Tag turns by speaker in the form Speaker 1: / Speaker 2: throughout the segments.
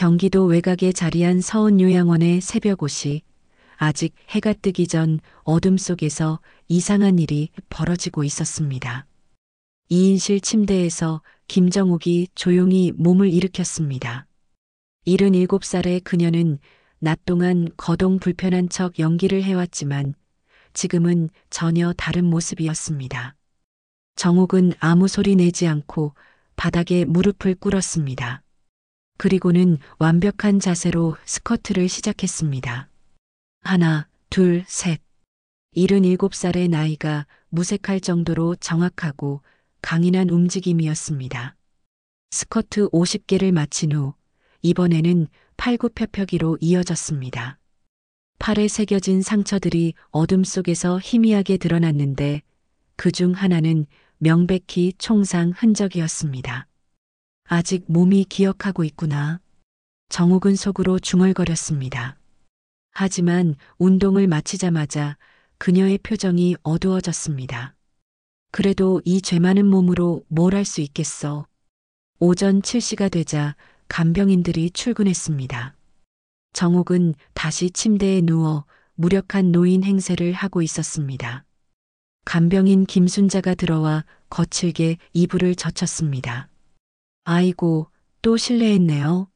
Speaker 1: 경기도 외곽에 자리한 서운 요양원의 새벽5시, 아직 해가 뜨기 전 어둠 속에서 이상한 일이 벌어지고 있었습니다. 2인실 침대에서 김정욱이 조용히 몸을 일으켰습니다. 77살의 그녀는 낮 동안 거동 불편한 척 연기를 해왔지만 지금은 전혀 다른 모습이었습니다. 정욱은 아무 소리 내지 않고 바닥에 무릎을 꿇었습니다. 그리고는 완벽한 자세로 스쿼트를 시작했습니다. 하나, 둘, 셋. 77살의 나이가 무색할 정도로 정확하고 강인한 움직임이었습니다. 스쿼트 50개를 마친 후 이번에는 팔굽혀펴기로 이어졌습니다. 팔에 새겨진 상처들이 어둠 속에서 희미하게 드러났는데 그중 하나는 명백히 총상 흔적이었습니다. 아직 몸이 기억하고 있구나. 정욱은 속으로 중얼거렸습니다. 하지만 운동을 마치자마자 그녀의 표정이 어두워졌습니다. 그래도 이 죄 많은 몸으로 뭘 할 수 있겠어. 오전 7시가 되자 간병인들이 출근했습니다. 정욱은 다시 침대에 누워 무력한 노인 행세를 하고 있었습니다. 간병인 김순자가 들어와 거칠게 이불을 젖혔습니다. 아이고, 또 실례했네요.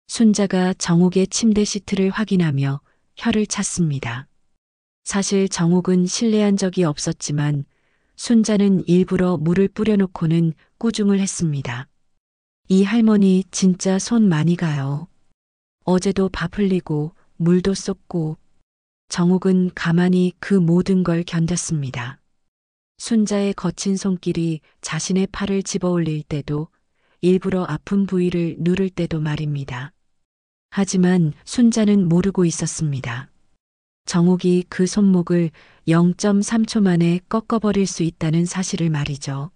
Speaker 1: 순자가 정욱의 침대 시트를 확인하며 혀를 찼습니다. 사실 정욱은 실례한 적이 없었지만 순자는 일부러 물을 뿌려놓고는 꾸중을 했습니다. 이 할머니 진짜 손 많이 가요. 어제도 밥 흘리고 물도 쏟고. 정욱은 가만히 그 모든 걸 견뎠습니다. 순자의 거친 손길이 자신의 팔을 집어올릴 때도 일부러 아픈 부위를 누를 때도 말입니다. 하지만 순자는 모르고 있었습니다. 정욱이 그 손목을 0.3초 만에 꺾어버릴 수 있다는 사실을 말이죠.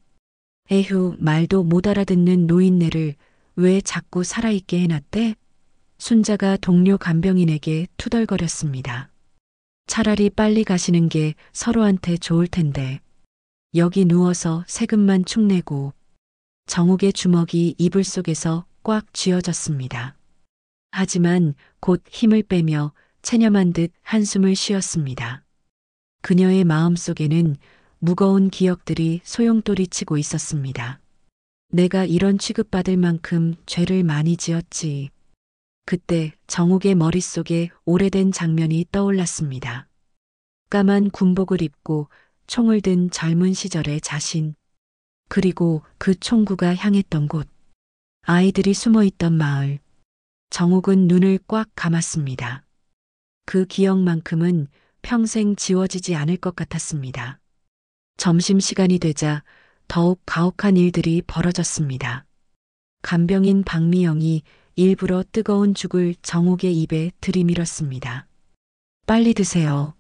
Speaker 1: 에휴, 말도 못 알아듣는 노인네를 왜 자꾸 살아있게 해놨대? 순자가 동료 간병인에게 투덜거렸습니다. 차라리 빨리 가시는 게 서로한테 좋을 텐데. 여기 누워서 세금만 축내고. 정욱의 주먹이 이불 속에서 꽉 쥐어졌습니다. 하지만 곧 힘을 빼며 체념한 듯 한숨을 쉬었습니다. 그녀의 마음속에는 무거운 기억들이 소용돌이치고 있었습니다. 내가 이런 취급받을 만큼 죄를 많이 지었지. 그때 정욱의 머릿속에 오래된 장면이 떠올랐습니다. 까만 군복을 입고 총을 든 젊은 시절의 자신. 그리고 그 총구가 향했던 곳. 아이들이 숨어있던 마을. 정욱은 눈을 꽉 감았습니다. 그 기억만큼은 평생 지워지지 않을 것 같았습니다. 점심시간이 되자 더욱 가혹한 일들이 벌어졌습니다. 간병인 박미영이 일부러 뜨거운 죽을 정욱의 입에 들이밀었습니다. 빨리 드세요.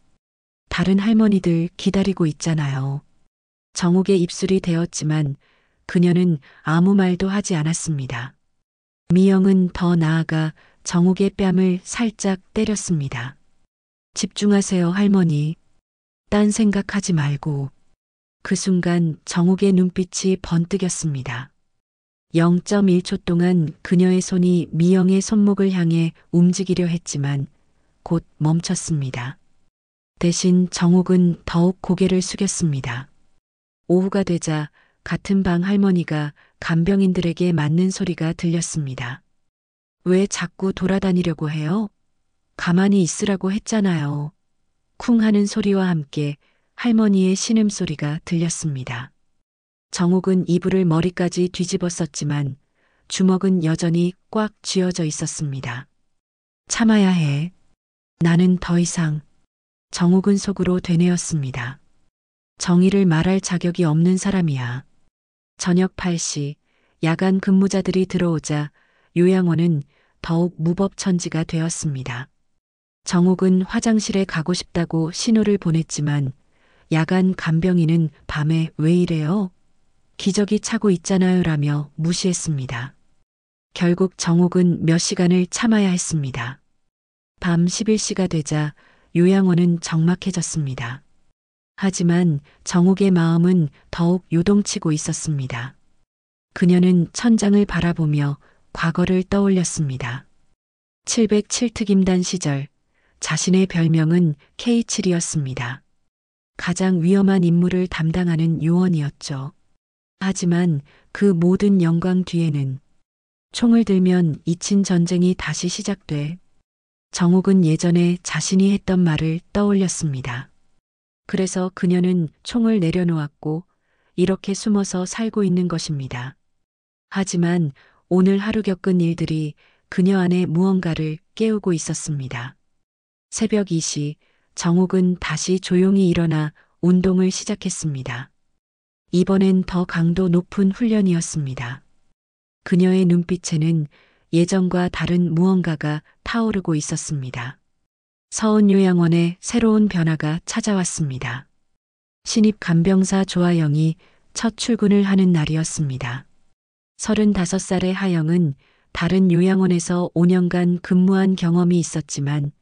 Speaker 1: 다른 할머니들 기다리고 있잖아요. 정욱의 입술이 데었지만 그녀는 아무 말도 하지 않았습니다. 미영은 더 나아가 정욱의 뺨을 살짝 때렸습니다. 집중하세요, 할머니. 딴 생각하지 말고. 그 순간 정욱의 눈빛이 번뜩였습니다. 0.1초 동안 그녀의 손이 미영의 손목을 향해 움직이려 했지만 곧 멈췄습니다. 대신 정욱은 더욱 고개를 숙였습니다. 오후가 되자 같은 방 할머니가 간병인들에게 맞는 소리가 들렸습니다. 왜 자꾸 돌아다니려고 해요? 가만히 있으라고 했잖아요. 쿵 하는 소리와 함께 할머니의 신음소리가 들렸습니다. 정욱은 이불을 머리까지 뒤집었었지만 주먹은 여전히 꽉 쥐어져 있었습니다. 참아야 해. 나는 더 이상. 정욱은 속으로 되뇌었습니다. 정의를 말할 자격이 없는 사람이야. 저녁 8시 야간 근무자들이 들어오자 요양원은 더욱 무법천지가 되었습니다. 정욱은 화장실에 가고 싶다고 신호를 보냈지만 야간 간병인은 밤에 왜 이래요? 기저귀 차고 있잖아요 라며 무시했습니다. 결국 정욱은 몇 시간을 참아야 했습니다. 밤 11시가 되자 요양원은 적막해졌습니다. 하지만 정욱의 마음은 더욱 요동치고 있었습니다. 그녀는 천장을 바라보며 과거를 떠올렸습니다. 707특임단 시절 자신의 별명은 K7이었습니다. 가장 위험한 임무를 담당하는 요원이었죠. 하지만 그 모든 영광 뒤에는 총을 들면 잊힌 전쟁이 다시 시작돼. 정옥은 예전에 자신이 했던 말을 떠올렸습니다. 그래서 그녀는 총을 내려놓았고 이렇게 숨어서 살고 있는 것입니다. 하지만 오늘 하루 겪은 일들이 그녀 안에 무언가를 깨우고 있었습니다. 새벽 2시 정옥은 다시 조용히 일어나 운동을 시작했습니다. 이번엔 더 강도 높은 훈련이었습니다. 그녀의 눈빛에는 예전과 다른 무언가가 타오르고 있었습니다. 서운요양원에 새로운 변화가 찾아왔습니다. 신입 간병사 조아영이 첫 출근을 하는 날이었습니다. 35살의 하영은 다른 요양원에서 5년간 근무한 경험이 있었지만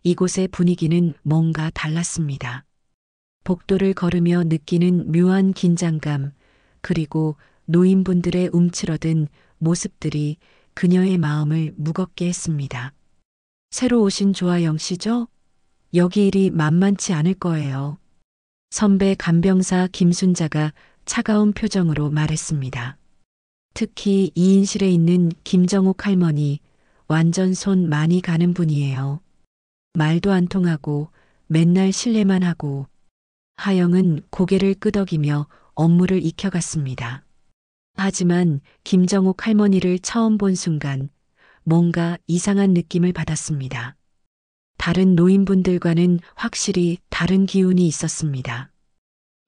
Speaker 1: 이곳의 분위기는 뭔가 달랐습니다. 복도를 걸으며 느끼는 묘한 긴장감, 그리고 노인분들의 움츠러든 모습들이 그녀의 마음을 무겁게 했습니다. 새로 오신 조아영 씨죠? 여기 일이 만만치 않을 거예요. 선배 간병사 김순자가 차가운 표정으로 말했습니다. 특히 2인실에 있는 김정옥 할머니, 완전 손 많이 가는 분이에요. 말도 안 통하고 맨날 실례만 하고. 하영은 고개를 끄덕이며 업무를 익혀갔습니다. 하지만 김정옥 할머니를 처음 본 순간 뭔가 이상한 느낌을 받았습니다. 다른 노인분들과는 확실히 다른 기운이 있었습니다.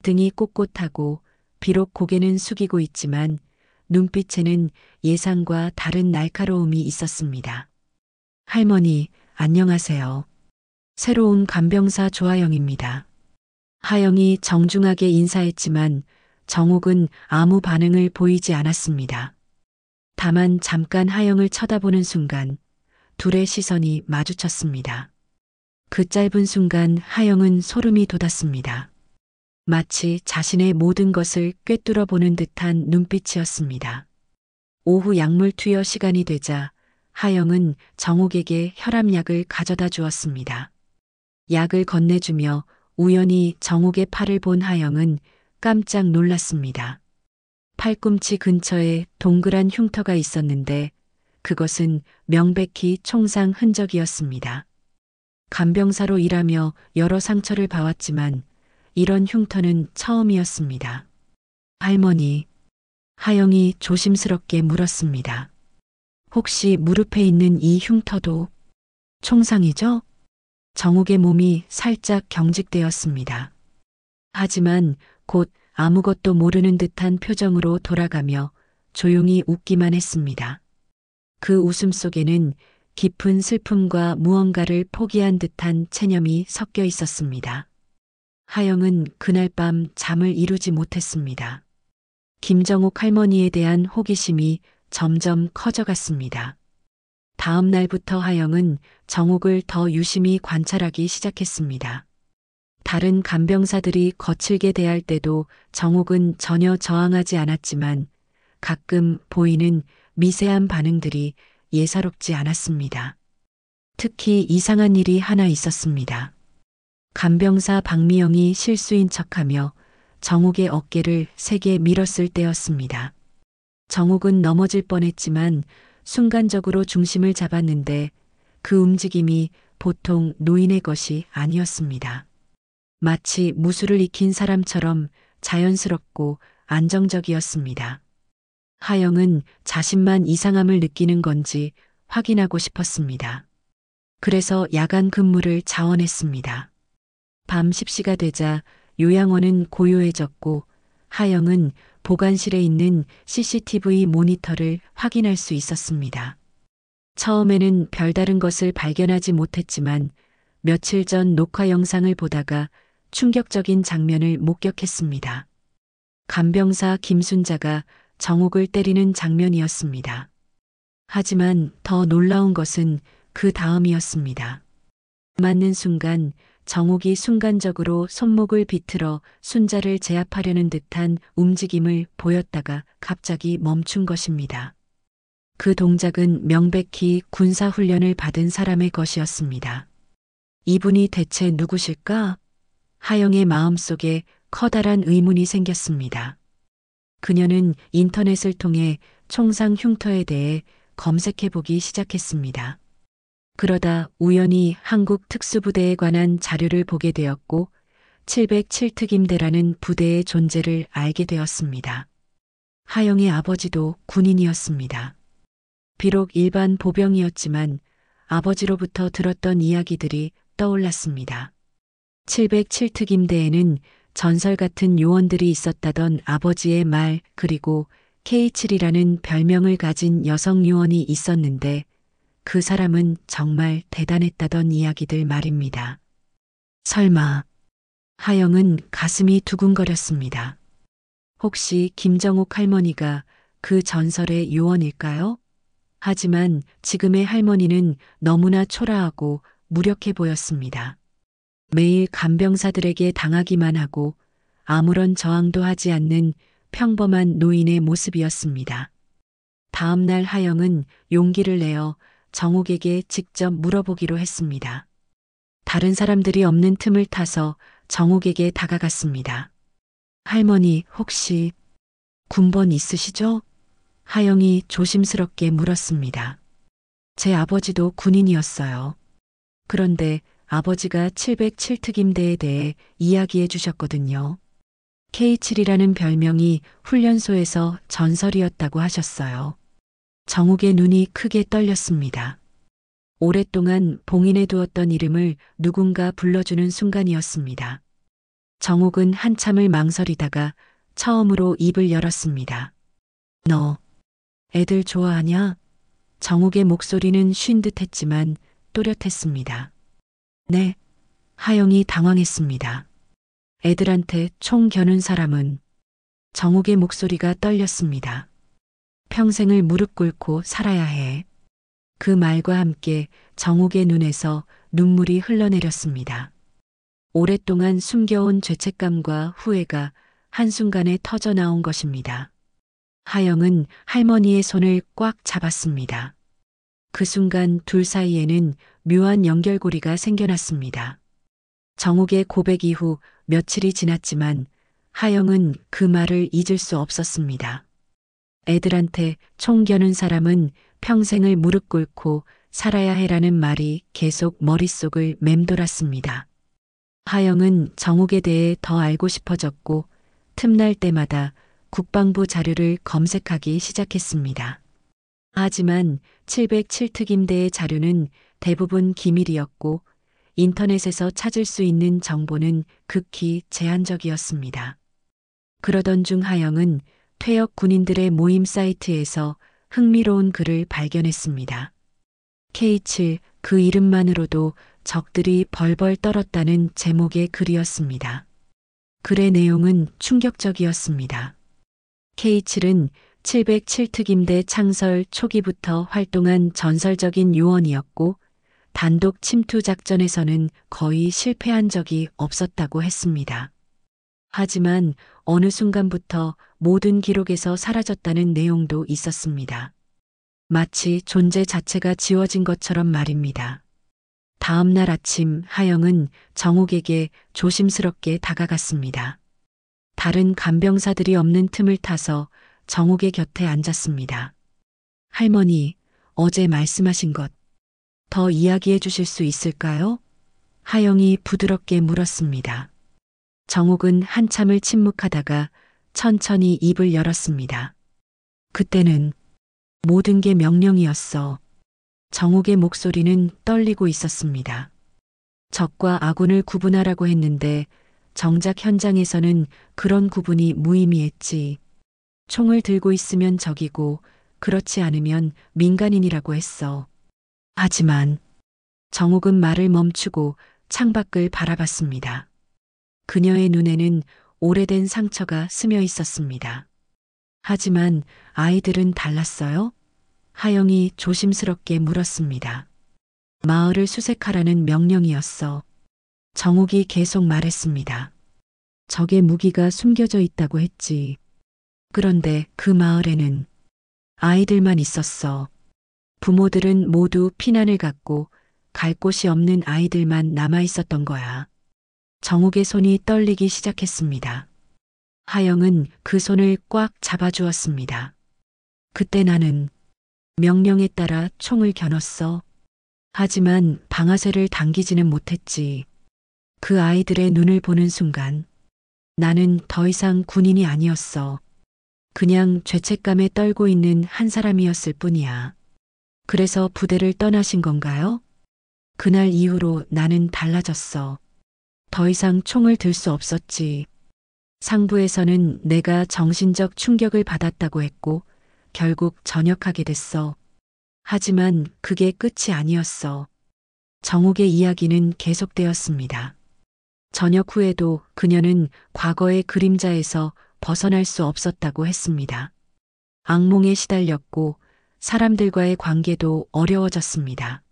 Speaker 1: 등이 꼿꼿하고 비록 고개는 숙이고 있지만 눈빛에는 예상과 다른 날카로움이 있었습니다. 할머니, 안녕하세요. 새로운 간병사 조아영입니다. 하영이 정중하게 인사했지만 정옥은 아무 반응을 보이지 않았습니다. 다만 잠깐 하영을 쳐다보는 순간 둘의 시선이 마주쳤습니다. 그 짧은 순간 하영은 소름이 돋았습니다. 마치 자신의 모든 것을 꿰뚫어 보는 듯한 눈빛이었습니다. 오후 약물 투여 시간이 되자 하영은 정옥에게 혈압약을 가져다 주었습니다. 약을 건네주며 우연히 정옥의 팔을 본 하영은 깜짝 놀랐습니다. 팔꿈치 근처에 동그란 흉터가 있었는데 그것은 명백히 총상 흔적이었습니다. 간병사로 일하며 여러 상처를 봐왔지만 이런 흉터는 처음이었습니다. 할머니, 하영이 조심스럽게 물었습니다. 혹시 무릎에 있는 이 흉터도 총상이죠? 정옥의 몸이 살짝 경직되었습니다. 하지만 곧 아무것도 모르는 듯한 표정으로 돌아가며 조용히 웃기만 했습니다. 그 웃음 속에는 깊은 슬픔과 무언가를 포기한 듯한 체념이 섞여 있었습니다. 하영은 그날 밤 잠을 이루지 못했습니다. 김정옥 할머니에 대한 호기심이 점점 커져갔습니다. 다음 날부터 하영은 정옥을 더 유심히 관찰하기 시작했습니다. 다른 간병사들이 거칠게 대할 때도 정옥은 전혀 저항하지 않았지만 가끔 보이는 미세한 반응들이 예사롭지 않았습니다. 특히 이상한 일이 하나 있었습니다. 간병사 박미영이 실수인 척하며 정옥의 어깨를 세게 밀었을 때였습니다. 정옥은 넘어질 뻔했지만 순간적으로 중심을 잡았는데 그 움직임이 보통 노인의 것이 아니었습니다. 마치 무술을 익힌 사람처럼 자연스럽고 안정적이었습니다. 하영은 자신만 이상함을 느끼는 건지 확인하고 싶었습니다. 그래서 야간 근무를 자원했습니다. 밤 10시가 되자 요양원은 고요해졌고 하영은 보관실에 있는 CCTV 모니터를 확인할 수 있었습니다. 처음에는 별다른 것을 발견하지 못했지만 며칠 전 녹화 영상을 보다가 충격적인 장면을 목격했습니다. 간병사 김순자가 정옥을 때리는 장면이었습니다. 하지만 더 놀라운 것은 그 다음이었습니다. 맞는 순간 정옥이 순간적으로 손목을 비틀어 순자를 제압하려는 듯한 움직임을 보였다가 갑자기 멈춘 것입니다. 그 동작은 명백히 군사훈련을 받은 사람의 것이었습니다. 이분이 대체 누구실까? 하영의 마음속에 커다란 의문이 생겼습니다. 그녀는 인터넷을 통해 총상 흉터에 대해 검색해보기 시작했습니다. 그러다 우연히 한국 특수부대에 관한 자료를 보게 되었고 707특임대라는 부대의 존재를 알게 되었습니다. 하영의 아버지도 군인이었습니다. 비록 일반 보병이었지만 아버지로부터 들었던 이야기들이 떠올랐습니다. 707특임대에는 전설 같은 요원들이 있었다던 아버지의 말, 그리고 K7이라는 별명을 가진 여성 요원이 있었는데 그 사람은 정말 대단했다던 이야기들 말입니다. 설마. 하영은 가슴이 두근거렸습니다. 혹시 김정옥 할머니가 그 전설의 요원일까요? 하지만 지금의 할머니는 너무나 초라하고 무력해 보였습니다. 매일 간병사들에게 당하기만 하고 아무런 저항도 하지 않는 평범한 노인의 모습이었습니다. 다음 날 하영은 용기를 내어 정옥에게 직접 물어보기로 했습니다. 다른 사람들이 없는 틈을 타서 정옥에게 다가갔습니다. 할머니, 혹시 군번 있으시죠? 하영이 조심스럽게 물었습니다. 제 아버지도 군인이었어요. 그런데 아버지가 707특임대에 대해 이야기해 주셨거든요. K7이라는 별명이 훈련소에서 전설이었다고 하셨어요. 정욱의 눈이 크게 떨렸습니다. 오랫동안 봉인해 두었던 이름을 누군가 불러주는 순간이었습니다. 정욱은 한참을 망설이다가 처음으로 입을 열었습니다. 너, 애들 좋아하냐? 정욱의 목소리는 쉰 듯했지만 또렷했습니다. 네, 하영이 당황했습니다. 애들한테 총 겨눈 사람은? 정욱의 목소리가 떨렸습니다. 평생을 무릎 꿇고 살아야 해. 그 말과 함께 정욱의 눈에서 눈물이 흘러내렸습니다. 오랫동안 숨겨온 죄책감과 후회가 한순간에 터져나온 것입니다. 하영은 할머니의 손을 꽉 잡았습니다. 그 순간 둘 사이에는 묘한 연결고리가 생겨났습니다. 정욱의 고백 이후 며칠이 지났지만 하영은 그 말을 잊을 수 없었습니다. 애들한테 총 겨눈 사람은 평생을 무릎 꿇고 살아야 해라는 말이 계속 머릿속을 맴돌았습니다. 하영은 정욱에 대해 더 알고 싶어졌고 틈날 때마다 국방부 자료를 검색하기 시작했습니다. 하지만 707특임대의 자료는 대부분 기밀이었고 인터넷에서 찾을 수 있는 정보는 극히 제한적이었습니다. 그러던 중 하영은 퇴역 군인들의 모임 사이트에서 흥미로운 글을 발견했습니다. K7, 그 이름만으로도 적들이 벌벌 떨었다는 제목의 글이었습니다. 글의 내용은 충격적이었습니다. K7은 707특임대 창설 초기부터 활동한 전설적인 요원이었고 단독 침투 작전에서는 거의 실패한 적이 없었다고 했습니다. 하지만 어느 순간부터 모든 기록에서 사라졌다는 내용도 있었습니다. 마치 존재 자체가 지워진 것처럼 말입니다. 다음 날 아침 하영은 정욱에게 조심스럽게 다가갔습니다. 다른 간병사들이 없는 틈을 타서 정욱의 곁에 앉았습니다. 할머니, 어제 말씀하신 것 더 이야기해 주실 수 있을까요? 하영이 부드럽게 물었습니다. 정욱은 한참을 침묵하다가 천천히 입을 열었습니다. 그때는 모든 게 명령이었어. 정욱의 목소리는 떨리고 있었습니다. 적과 아군을 구분하라고 했는데 정작 현장에서는 그런 구분이 무의미했지. 총을 들고 있으면 적이고 그렇지 않으면 민간인이라고 했어. 하지만 정욱은 말을 멈추고 창밖을 바라봤습니다. 그녀의 눈에는 오래된 상처가 스며 있었습니다. 하지만 아이들은 달랐어요? 하영이 조심스럽게 물었습니다. 마을을 수색하라는 명령이었어. 정욱이 계속 말했습니다. 적의 무기가 숨겨져 있다고 했지. 그런데 그 마을에는 아이들만 있었어. 부모들은 모두 피난을 갔고 갈 곳이 없는 아이들만 남아 있었던 거야. 정욱의 손이 떨리기 시작했습니다. 하영은 그 손을 꽉 잡아주었습니다. 그때 나는 명령에 따라 총을 겨눴어. 하지만 방아쇠를 당기지는 못했지. 그 아이들의 눈을 보는 순간 나는 더 이상 군인이 아니었어. 그냥 죄책감에 떨고 있는 한 사람이었을 뿐이야. 그래서 부대를 떠나신 건가요? 그날 이후로 나는 달라졌어. 더 이상 총을 들 수 없었지. 상부에서는 내가 정신적 충격을 받았다고 했고 결국 전역하게 됐어. 하지만 그게 끝이 아니었어. 정욱의 이야기는 계속되었습니다. 전역 후에도 그녀는 과거의 그림자에서 벗어날 수 없었다고 했습니다. 악몽에 시달렸고 사람들과의 관계도 어려워졌습니다.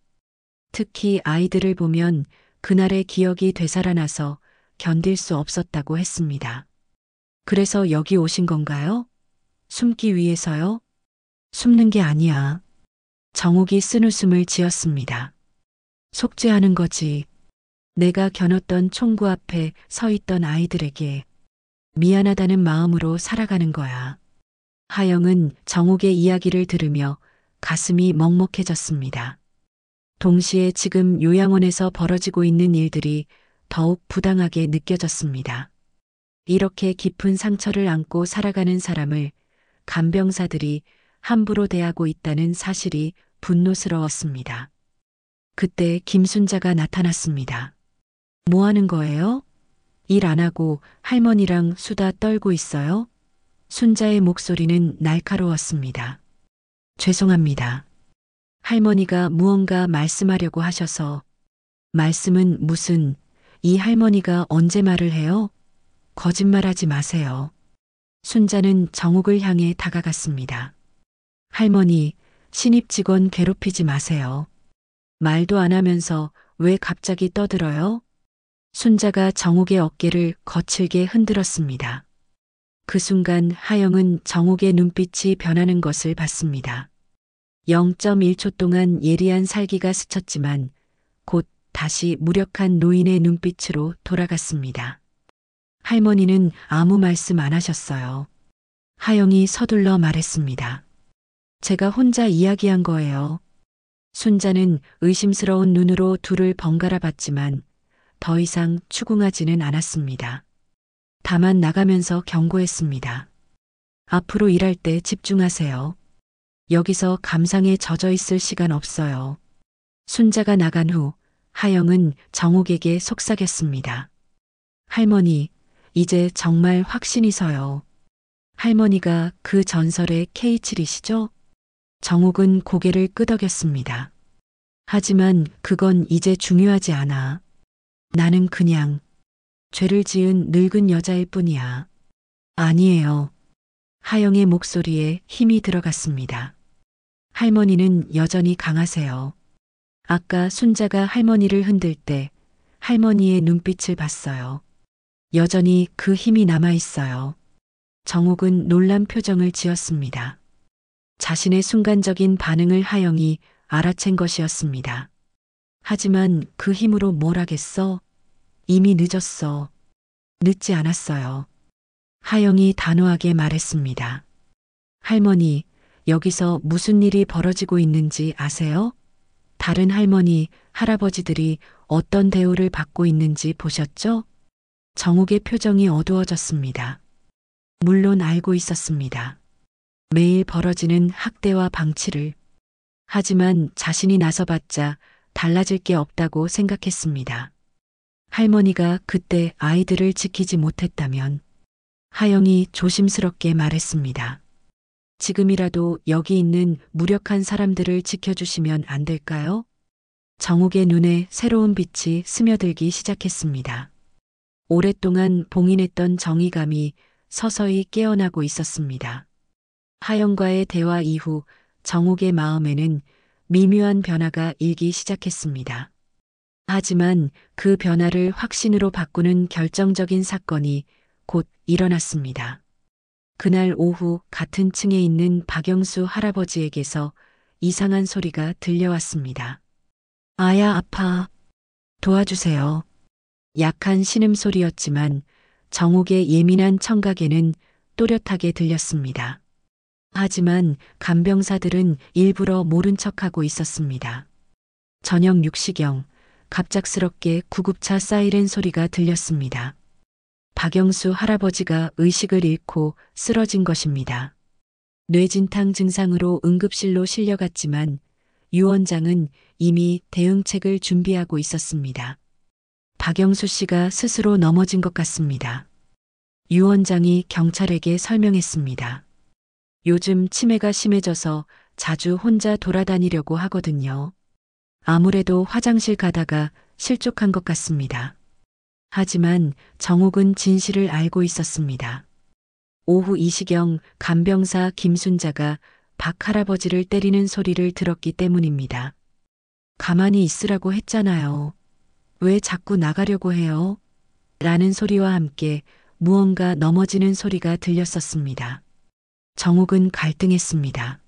Speaker 1: 특히 아이들을 보면 그날의 기억이 되살아나서 견딜 수 없었다고 했습니다. 그래서 여기 오신 건가요? 숨기 위해서요? 숨는 게 아니야. 정욱이 쓴웃음을 지었습니다. 속죄하는 거지. 내가 겨눴던 총구 앞에 서 있던 아이들에게 미안하다는 마음으로 살아가는 거야. 하영은 정욱의 이야기를 들으며 가슴이 먹먹해졌습니다. 동시에 지금 요양원에서 벌어지고 있는 일들이 더욱 부당하게 느껴졌습니다. 이렇게 깊은 상처를 안고 살아가는 사람을 간병사들이 함부로 대하고 있다는 사실이 분노스러웠습니다. 그때 김순자가 나타났습니다. 뭐 하는 거예요? 일 안 하고 할머니랑 수다 떨고 있어요? 순자의 목소리는 날카로웠습니다. 죄송합니다. 할머니가 무언가 말씀하려고 하셔서. 말씀은 무슨, 이 할머니가 언제 말을 해요? 거짓말하지 마세요. 순자는 정욱을 향해 다가갔습니다. 할머니, 신입 직원 괴롭히지 마세요. 말도 안 하면서 왜 갑자기 떠들어요? 순자가 정욱의 어깨를 거칠게 흔들었습니다. 그 순간 하영은 정욱의 눈빛이 변하는 것을 봤습니다. 0.1초 동안 예리한 살기가 스쳤지만 곧 다시 무력한 노인의 눈빛으로 돌아갔습니다. 할머니는 아무 말씀 안 하셨어요. 하영이 서둘러 말했습니다. 제가 혼자 이야기한 거예요. 순자는 의심스러운 눈으로 둘을 번갈아 봤지만 더 이상 추궁하지는 않았습니다. 다만 나가면서 경고했습니다. 앞으로 일할 때 집중하세요. 여기서 감상에 젖어 있을 시간 없어요. 순자가 나간 후 하영은 정욱에게 속삭였습니다. 할머니, 이제 정말 확신이 서요. 할머니가 그 전설의 K7이시죠? 정욱은 고개를 끄덕였습니다. 하지만 그건 이제 중요하지 않아. 나는 그냥 죄를 지은 늙은 여자일 뿐이야. 아니에요. 하영의 목소리에 힘이 들어갔습니다. 할머니는 여전히 강하세요. 아까 순자가 할머니를 흔들 때 할머니의 눈빛을 봤어요. 여전히 그 힘이 남아 있어요. 정욱은 놀란 표정을 지었습니다. 자신의 순간적인 반응을 하영이 알아챈 것이었습니다. 하지만 그 힘으로 뭘 하겠어? 이미 늦었어. 늦지 않았어요. 하영이 단호하게 말했습니다. 할머니, 여기서 무슨 일이 벌어지고 있는지 아세요? 다른 할머니, 할아버지들이 어떤 대우를 받고 있는지 보셨죠? 정욱의 표정이 어두워졌습니다. 물론 알고 있었습니다. 매일 벌어지는 학대와 방치를. 하지만 자신이 나서봤자 달라질 게 없다고 생각했습니다. 할머니가 그때 아이들을 지키지 못했다면. 하영이 조심스럽게 말했습니다. 지금이라도 여기 있는 무력한 사람들을 지켜주시면 안 될까요? 정욱의 눈에 새로운 빛이 스며들기 시작했습니다. 오랫동안 봉인했던 정의감이 서서히 깨어나고 있었습니다. 하영과의 대화 이후 정욱의 마음에는 미묘한 변화가 일기 시작했습니다. 하지만 그 변화를 확신으로 바꾸는 결정적인 사건이 곧 일어났습니다. 그날 오후 같은 층에 있는 박영수 할아버지에게서 이상한 소리가 들려왔습니다. 아야, 아파. 도와주세요. 약한 신음소리였지만 정옥의 예민한 청각에는 또렷하게 들렸습니다. 하지만 간병사들은 일부러 모른 척하고 있었습니다. 저녁 6시경 갑작스럽게 구급차 사이렌 소리가 들렸습니다. 박영수 할아버지가 의식을 잃고 쓰러진 것입니다. 뇌진탕 증상으로 응급실로 실려갔지만 유 원장은 이미 대응책을 준비하고 있었습니다. 박영수 씨가 스스로 넘어진 것 같습니다. 유 원장이 경찰에게 설명했습니다. 요즘 치매가 심해져서 자주 혼자 돌아다니려고 하거든요. 아무래도 화장실 가다가 실족한 것 같습니다. 하지만 정옥은 진실을 알고 있었습니다. 오후 2시경 간병사 김순자가 박 할아버지를 때리는 소리를 들었기 때문입니다. 가만히 있으라고 했잖아요. 왜 자꾸 나가려고 해요? 라는 소리와 함께 무언가 넘어지는 소리가 들렸었습니다. 정옥은 갈등했습니다.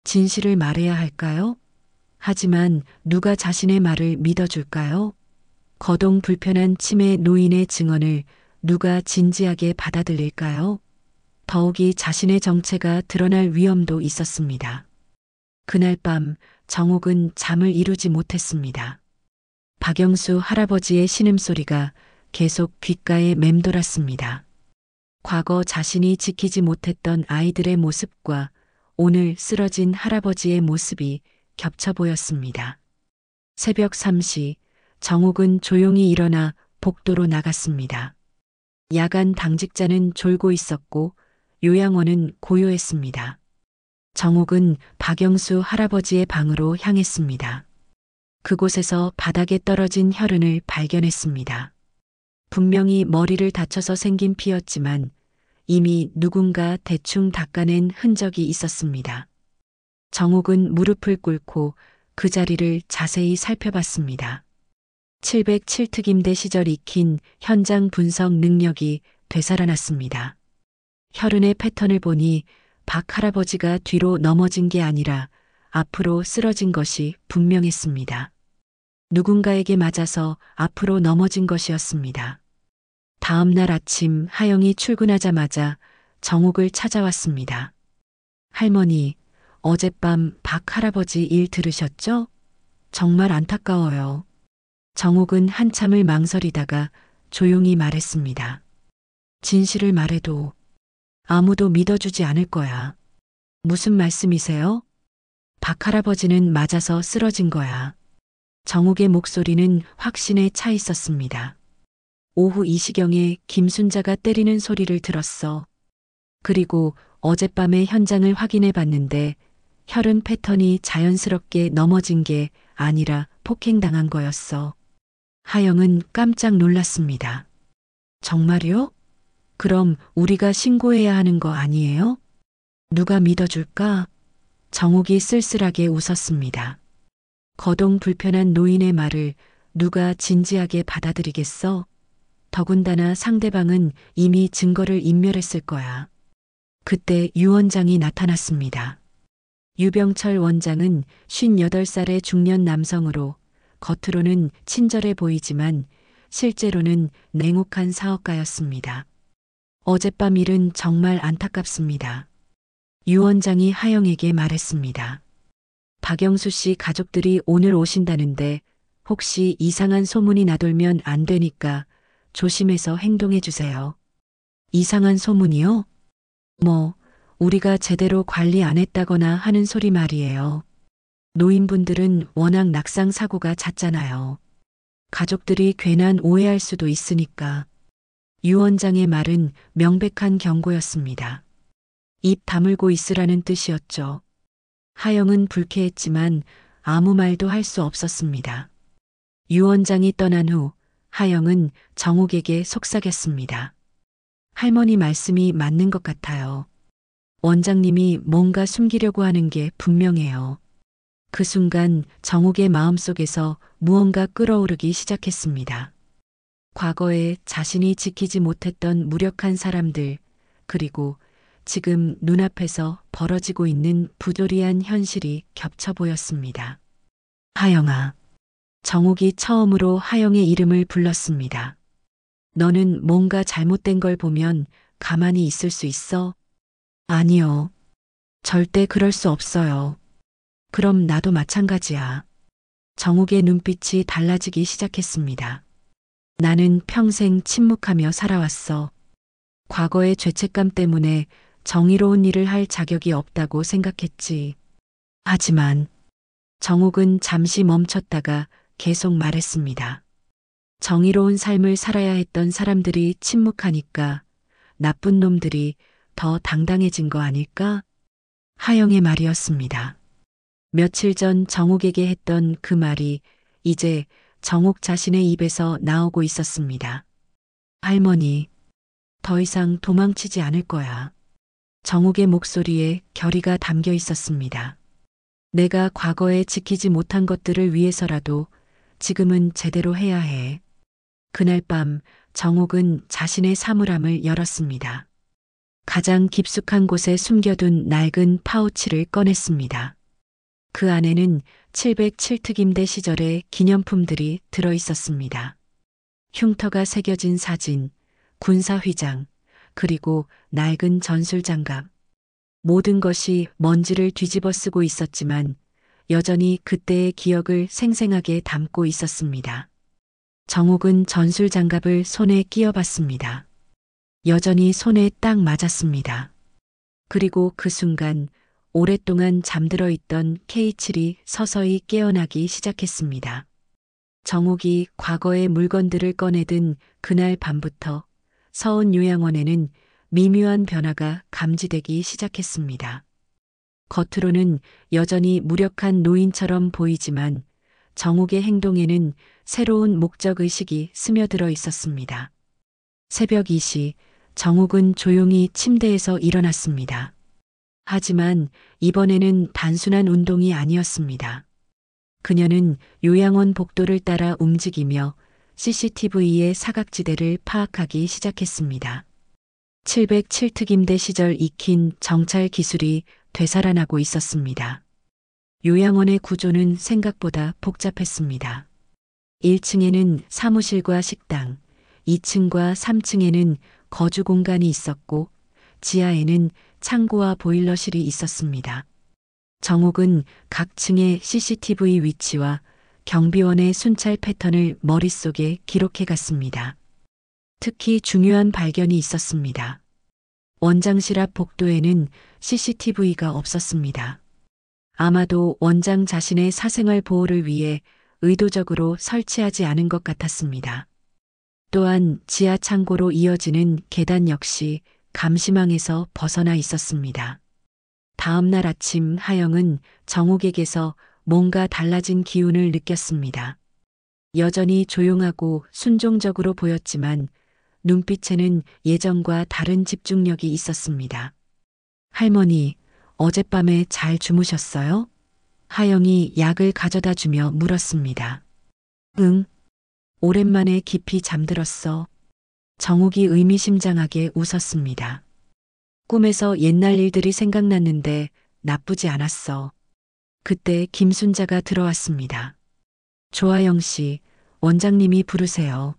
Speaker 1: 진실을 말해야 할까요? 하지만 누가 자신의 말을 믿어줄까요? 거동 불편한 치매 노인의 증언을 누가 진지하게 받아들일까요? 더욱이 자신의 정체가 드러날 위험도 있었습니다. 그날 밤 정옥은 잠을 이루지 못했습니다. 박영수 할아버지의 신음소리가 계속 귓가에 맴돌았습니다. 과거 자신이 지키지 못했던 아이들의 모습과 오늘 쓰러진 할아버지의 모습이 겹쳐 보였습니다. 새벽 3시 정옥은 조용히 일어나 복도로 나갔습니다. 야간 당직자는 졸고 있었고 요양원은 고요했습니다. 정옥은 박영수 할아버지의 방으로 향했습니다. 그곳에서 바닥에 떨어진 혈흔을 발견했습니다. 분명히 머리를 다쳐서 생긴 피였지만 이미 누군가 대충 닦아낸 흔적이 있었습니다. 정옥은 무릎을 꿇고 그 자리를 자세히 살펴봤습니다. 707특임대 시절 익힌 현장 분석 능력이 되살아났습니다. 혈흔의 패턴을 보니 박 할아버지가 뒤로 넘어진 게 아니라 앞으로 쓰러진 것이 분명했습니다. 누군가에게 맞아서 앞으로 넘어진 것이었습니다. 다음 날 아침 하영이 출근하자마자 정옥을 찾아왔습니다. 할머니, 어젯밤 박 할아버지 일 들으셨죠? 정말 안타까워요. 정옥은 한참을 망설이다가 조용히 말했습니다. 진실을 말해도 아무도 믿어주지 않을 거야. 무슨 말씀이세요? 박 할아버지는 맞아서 쓰러진 거야. 정옥의 목소리는 확신에 차 있었습니다. 오후 2시경에 김순자가 때리는 소리를 들었어. 그리고 어젯밤에 현장을 확인해 봤는데 혈흔 패턴이 자연스럽게 넘어진 게 아니라 폭행당한 거였어. 하영은 깜짝 놀랐습니다. 정말요? 그럼 우리가 신고해야 하는 거 아니에요? 누가 믿어줄까? 정옥이 쓸쓸하게 웃었습니다. 거동 불편한 노인의 말을 누가 진지하게 받아들이겠어? 더군다나 상대방은 이미 증거를 인멸했을 거야. 그때 유 원장이 나타났습니다. 유병철 원장은 58살의 중년 남성으로 겉으로는 친절해 보이지만 실제로는 냉혹한 사업가였습니다. 어젯밤 일은 정말 안타깝습니다. 유 원장이 하영에게 말했습니다. 박영수 씨 가족들이 오늘 오신다는데 혹시 이상한 소문이 나돌면 안 되니까 조심해서 행동해 주세요. 이상한 소문이요? 우리가 제대로 관리 안 했다거나 하는 소리 말이에요. 노인분들은 워낙 낙상 사고가 잦잖아요. 가족들이 괜한 오해할 수도 있으니까. 유 원장의 말은 명백한 경고였습니다. 입 다물고 있으라는 뜻이었죠. 하영은 불쾌했지만 아무 말도 할 수 없었습니다. 유 원장이 떠난 후 하영은 정옥에게 속삭였습니다. 할머니 말씀이 맞는 것 같아요. 원장님이 뭔가 숨기려고 하는 게 분명해요. 그 순간 정옥의 마음속에서 무언가 끓어오르기 시작했습니다. 과거에 자신이 지키지 못했던 무력한 사람들, 그리고 지금 눈앞에서 벌어지고 있는 부조리한 현실이 겹쳐 보였습니다. 하영아. 정욱이 처음으로 하영의 이름을 불렀습니다. 너는 뭔가 잘못된 걸 보면 가만히 있을 수 있어? 아니요. 절대 그럴 수 없어요. 그럼 나도 마찬가지야. 정욱의 눈빛이 달라지기 시작했습니다. 나는 평생 침묵하며 살아왔어. 과거의 죄책감 때문에 정의로운 일을 할 자격이 없다고 생각했지. 하지만 정욱은 잠시 멈췄다가 계속 말했습니다. 정의로운 삶을 살아야 했던 사람들이 침묵하니까 나쁜 놈들이 더 당당해진 거 아닐까? 하영의 말이었습니다. 며칠 전 정욱에게 했던 그 말이 이제 정욱 자신의 입에서 나오고 있었습니다. 할머니, 더 이상 도망치지 않을 거야. 정욱의 목소리에 결의가 담겨 있었습니다. 내가 과거에 지키지 못한 것들을 위해서라도 지금은 제대로 해야 해. 그날 밤 정욱은 자신의 사물함을 열었습니다. 가장 깊숙한 곳에 숨겨둔 낡은 파우치를 꺼냈습니다. 그 안에는 707특임대 시절의 기념품들이 들어 있었습니다. 흉터가 새겨진 사진, 군사휘장, 그리고 낡은 전술장갑. 모든 것이 먼지를 뒤집어 쓰고 있었지만 여전히 그때의 기억을 생생하게 담고 있었습니다. 정욱은 전술장갑을 손에 끼워봤습니다. 여전히 손에 딱 맞았습니다. 그리고 그 순간 오랫동안 잠들어 있던 K7이 서서히 깨어나기 시작했습니다. 정욱이 과거의 물건들을 꺼내든 그날 밤부터 서운 요양원에는 미묘한 변화가 감지되기 시작했습니다. 겉으로는 여전히 무력한 노인처럼 보이지만 정욱의 행동에는 새로운 목적의식이 스며들어 있었습니다. 새벽 2시 정욱은 조용히 침대에서 일어났습니다. 하지만 이번에는 단순한 운동이 아니었습니다. 그녀는 요양원 복도를 따라 움직이며 CCTV의 사각지대를 파악하기 시작했습니다. 707특임대 시절 익힌 정찰 기술이 되살아나고 있었습니다. 요양원의 구조는 생각보다 복잡했습니다. 1층에는 사무실과 식당, 2층과 3층에는 거주 공간이 있었고 지하에는 창고와 보일러실이 있었습니다. 정욱은 각 층의 CCTV 위치와 경비원의 순찰 패턴을 머릿속에 기록해 갔습니다. 특히 중요한 발견이 있었습니다. 원장실 앞 복도에는 CCTV가 없었습니다. 아마도 원장 자신의 사생활 보호를 위해 의도적으로 설치하지 않은 것 같았습니다. 또한 지하 창고로 이어지는 계단 역시 감시망에서 벗어나 있었습니다. 다음 날 아침 하영은 정욱에게서 뭔가 달라진 기운을 느꼈습니다. 여전히 조용하고 순종적으로 보였지만 눈빛에는 예전과 다른 집중력이 있었습니다. 할머니, 어젯밤에 잘 주무셨어요? 하영이 약을 가져다 주며 물었습니다. 응. 오랜만에 깊이 잠들었어. 정욱이 의미심장하게 웃었습니다. 꿈에서 옛날 일들이 생각났는데 나쁘지 않았어. 그때 김순자가 들어왔습니다. 조아영 씨, 원장님이 부르세요.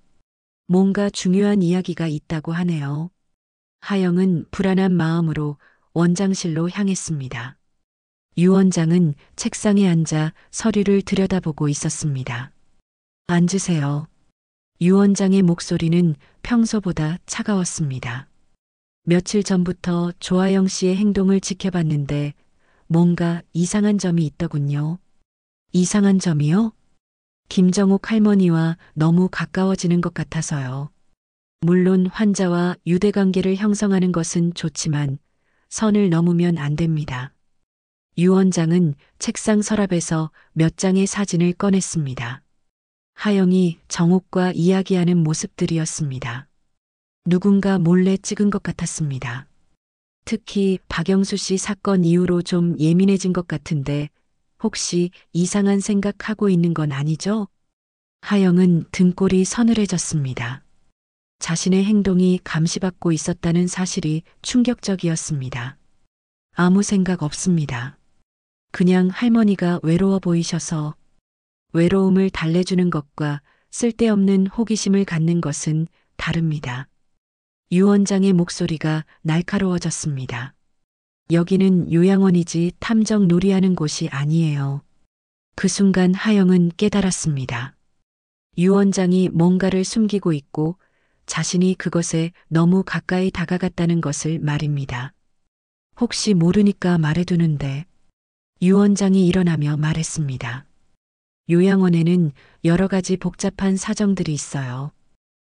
Speaker 1: 뭔가 중요한 이야기가 있다고 하네요. 하영은 불안한 마음으로 원장실로 향했습니다. 유 원장은 책상에 앉아 서류를 들여다보고 있었습니다. 앉으세요. 유 원장의 목소리는 평소보다 차가웠습니다. 며칠 전부터 조아영 씨의 행동을 지켜봤는데 뭔가 이상한 점이 있더군요. 이상한 점이요? 김정욱 할머니와 너무 가까워지는 것 같아서요. 물론 환자와 유대관계를 형성하는 것은 좋지만 선을 넘으면 안 됩니다. 유 원장은 책상 서랍에서 몇 장의 사진을 꺼냈습니다. 하영이 정욱과 이야기하는 모습들이었습니다. 누군가 몰래 찍은 것 같았습니다. 특히 박영수 씨 사건 이후로 좀 예민해진 것 같은데 혹시 이상한 생각하고 있는 건 아니죠? 하영은 등골이 서늘해졌습니다. 자신의 행동이 감시받고 있었다는 사실이 충격적이었습니다. 아무 생각 없습니다. 그냥 할머니가 외로워 보이셔서. 외로움을 달래주는 것과 쓸데없는 호기심을 갖는 것은 다릅니다. 유 원장의 목소리가 날카로워졌습니다. 여기는 요양원이지 탐정 놀이하는 곳이 아니에요. 그 순간 하영은 깨달았습니다. 유 원장이 뭔가를 숨기고 있고 자신이 그것에 너무 가까이 다가갔다는 것을 말입니다. 혹시 모르니까 말해두는데. 유 원장이 일어나며 말했습니다. 요양원에는 여러 가지 복잡한 사정들이 있어요.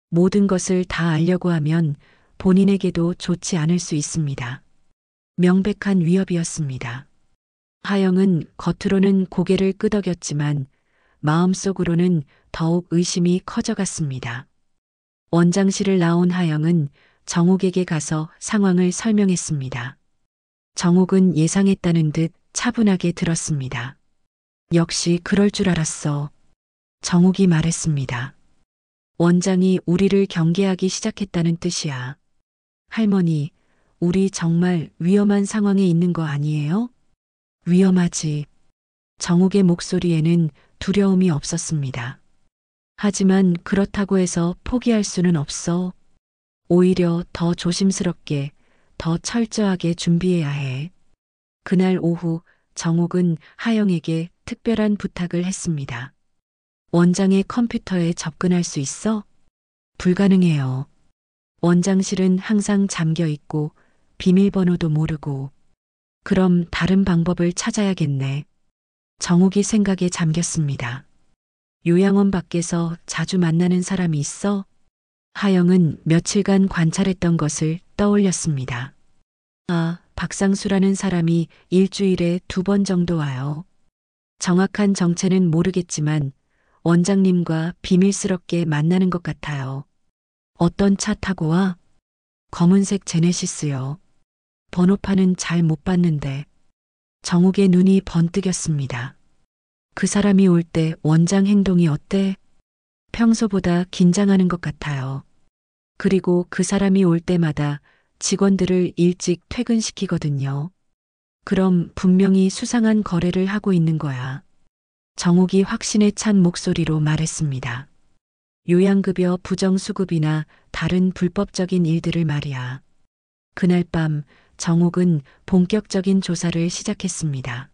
Speaker 1: 모든 것을 다 알려고 하면 본인에게도 좋지 않을 수 있습니다. 명백한 위협이었습니다. 하영은 겉으로는 고개를 끄덕였지만 마음속으로는 더욱 의심이 커져갔습니다. 원장실을 나온 하영은 정옥에게 가서 상황을 설명했습니다. 정옥은 예상했다는 듯 차분하게 들었습니다. 역시 그럴 줄 알았어. 정옥이 말했습니다. 원장이 우리를 경계하기 시작했다는 뜻이야. 할머니, 우리 정말 위험한 상황에 있는 거 아니에요? 위험하지. 정옥의 목소리에는 두려움이 없었습니다. 하지만 그렇다고 해서 포기할 수는 없어. 오히려 더 조심스럽게, 더 철저하게 준비해야 해. 그날 오후 정옥은 하영에게 특별한 부탁을 했습니다. 원장의 컴퓨터에 접근할 수 있어? 불가능해요. 원장실은 항상 잠겨 있고 비밀번호도 모르고. 그럼 다른 방법을 찾아야겠네. 정옥이 생각에 잠겼습니다. 요양원 밖에서 자주 만나는 사람이 있어? 하영은 며칠간 관찰했던 것을 떠올렸습니다. 아, 박상수라는 사람이 일주일에 2번 정도 와요. 정확한 정체는 모르겠지만 원장님과 비밀스럽게 만나는 것 같아요. 어떤 차 타고 와? 검은색 제네시스요. 번호판은 잘 못 봤는데. 정옥의 눈이 번뜩였습니다. 그 사람이 올 때 원장 행동이 어때? 평소보다 긴장하는 것 같아요. 그리고 그 사람이 올 때마다 직원들을 일찍 퇴근시키거든요. 그럼 분명히 수상한 거래를 하고 있는 거야. 정옥이 확신에 찬 목소리로 말했습니다. 요양급여 부정수급이나 다른 불법적인 일들을 말이야. 그날 밤 정옥은 본격적인 조사를 시작했습니다.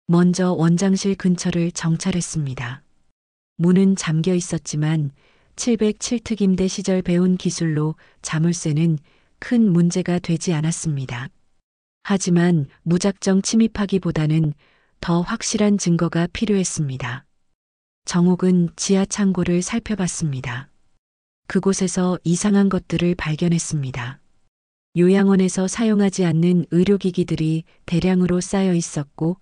Speaker 1: 먼저 원장실 근처를 정찰했습니다. 문은 잠겨 있었지만 707특임대 시절 배운 기술로 자물쇠는 큰 문제가 되지 않았습니다. 하지만 무작정 침입하기보다는 더 확실한 증거가 필요했습니다. 정옥은 지하 창고를 살펴봤습니다. 그곳에서 이상한 것들을 발견했습니다. 요양원에서 사용하지 않는 의료기기들이 대량으로 쌓여 있었고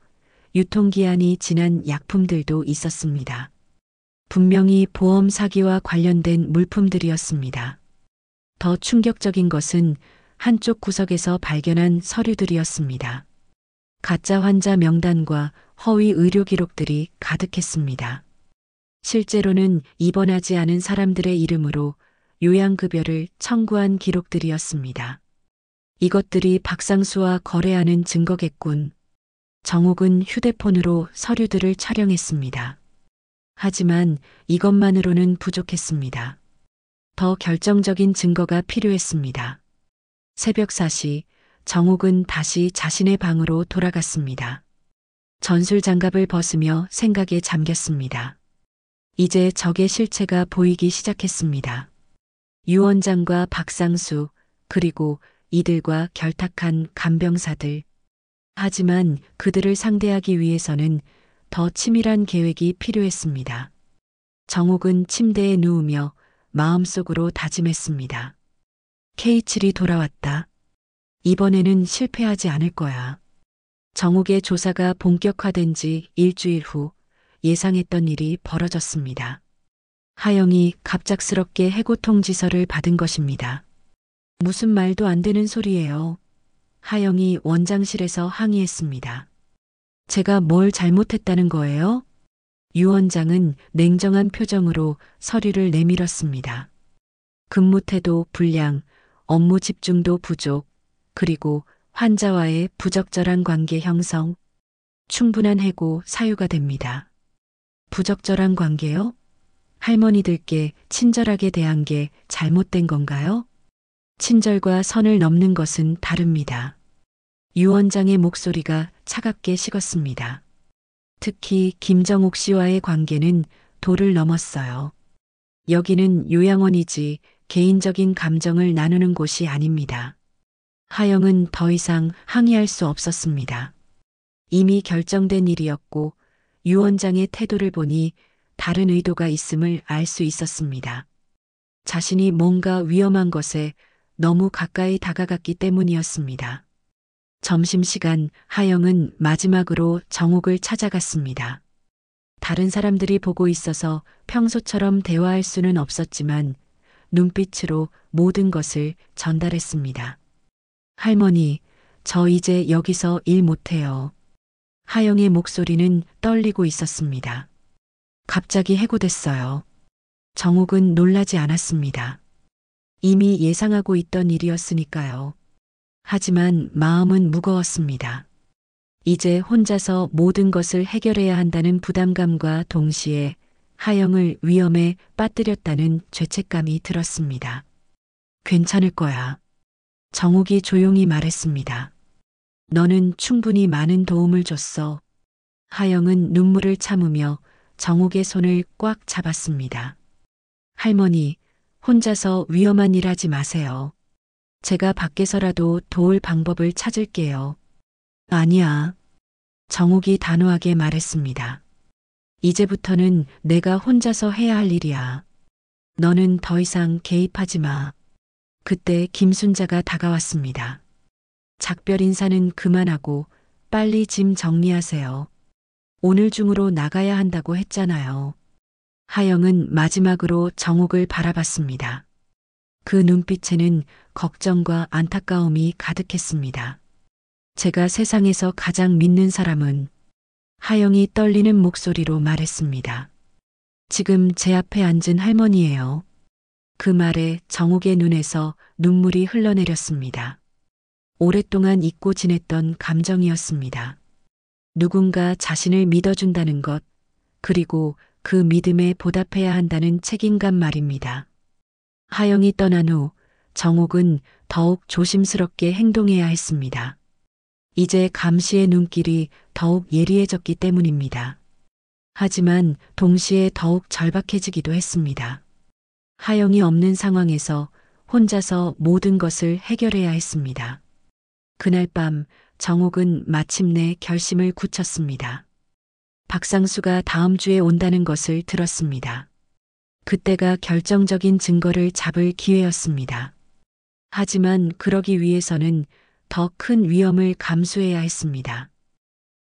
Speaker 1: 유통기한이 지난 약품들도 있었습니다. 분명히 보험 사기와 관련된 물품들이었습니다. 더 충격적인 것은 한쪽 구석에서 발견한 서류들이었습니다. 가짜 환자 명단과 허위 의료 기록들이 가득했습니다. 실제로는 입원하지 않은 사람들의 이름으로 요양급여를 청구한 기록들이었습니다. 이것들이 박상수와 거래하는 증거겠군. 정옥은 휴대폰으로 서류들을 촬영했습니다. 하지만 이것만으로는 부족했습니다. 더 결정적인 증거가 필요했습니다. 새벽 4시 정옥은 다시 자신의 방으로 돌아갔습니다. 전술 장갑을 벗으며 생각에 잠겼습니다. 이제 적의 실체가 보이기 시작했습니다. 유 원장과 박상수 그리고 이들과 결탁한 간병사들. 하지만 그들을 상대하기 위해서는 더 치밀한 계획이 필요했습니다. 정옥은 침대에 누우며 마음속으로 다짐했습니다. K7이 돌아왔다. 이번에는 실패하지 않을 거야. 정옥의 조사가 본격화된 지 일주일 후 예상했던 일이 벌어졌습니다. 하영이 갑작스럽게 해고 통지서를 받은 것입니다. 무슨 말도 안 되는 소리예요. 하영이 원장실에서 항의했습니다. 제가 뭘 잘못했다는 거예요? 유 원장은 냉정한 표정으로 서류를 내밀었습니다. 근무 태도 불량, 업무 집중도 부족, 그리고 환자와의 부적절한 관계 형성, 충분한 해고 사유가 됩니다. 부적절한 관계요? 할머니들께 친절하게 대한 게 잘못된 건가요? 친절과 선을 넘는 것은 다릅니다. 유 원장의 목소리가 차갑게 식었습니다. 특히 김정옥 씨와의 관계는 도를 넘었어요. 여기는 요양원이지 개인적인 감정을 나누는 곳이 아닙니다. 하영은 더 이상 항의할 수 없었습니다. 이미 결정된 일이었고 유 원장의 태도를 보니 다른 의도가 있음을 알 수 있었습니다. 자신이 뭔가 위험한 것에 너무 가까이 다가갔기 때문이었습니다. 점심시간 하영은 마지막으로 정옥을 찾아갔습니다. 다른 사람들이 보고 있어서 평소처럼 대화할 수는 없었지만 눈빛으로 모든 것을 전달했습니다. 할머니, 저 이제 여기서 일 못해요. 하영의 목소리는 떨리고 있었습니다. 갑자기 해고됐어요. 정옥은 놀라지 않았습니다. 이미 예상하고 있던 일이었으니까요. 하지만 마음은 무거웠습니다. 이제 혼자서 모든 것을 해결해야 한다는 부담감과 동시에 하영을 위험에 빠뜨렸다는 죄책감이 들었습니다. 괜찮을 거야. 정옥이 조용히 말했습니다. 너는 충분히 많은 도움을 줬어. 하영은 눈물을 참으며 정옥의 손을 꽉 잡았습니다. 할머니, 혼자서 위험한 일 하지 마세요. 제가 밖에서라도 도울 방법을 찾을게요. 아니야. 정옥이 단호하게 말했습니다. 이제부터는 내가 혼자서 해야 할 일이야. 너는 더 이상 개입하지 마. 그때 김순자가 다가왔습니다. 작별 인사는 그만하고 빨리 짐 정리하세요. 오늘 중으로 나가야 한다고 했잖아요. 하영은 마지막으로 정옥을 바라봤습니다. 그 눈빛에는 걱정과 안타까움이 가득했습니다. 제가 세상에서 가장 믿는 사람은 하영이 떨리는 목소리로 말했습니다. 지금 제 앞에 앉은 할머니예요. 그 말에 정옥의 눈에서 눈물이 흘러내렸습니다. 오랫동안 잊고 지냈던 감정이었습니다. 누군가 자신을 믿어준다는 것, 그리고 그 믿음에 보답해야 한다는 책임감 말입니다. 하영이 떠난 후 정옥은 더욱 조심스럽게 행동해야 했습니다. 이제 감시의 눈길이 더욱 예리해졌기 때문입니다. 하지만 동시에 더욱 절박해지기도 했습니다. 하영이 없는 상황에서 혼자서 모든 것을 해결해야 했습니다. 그날 밤 정옥은 마침내 결심을 굳혔습니다. 박상수가 다음 주에 온다는 것을 들었습니다. 그때가 결정적인 증거를 잡을 기회였습니다. 하지만 그러기 위해서는 더 큰 위험을 감수해야 했습니다.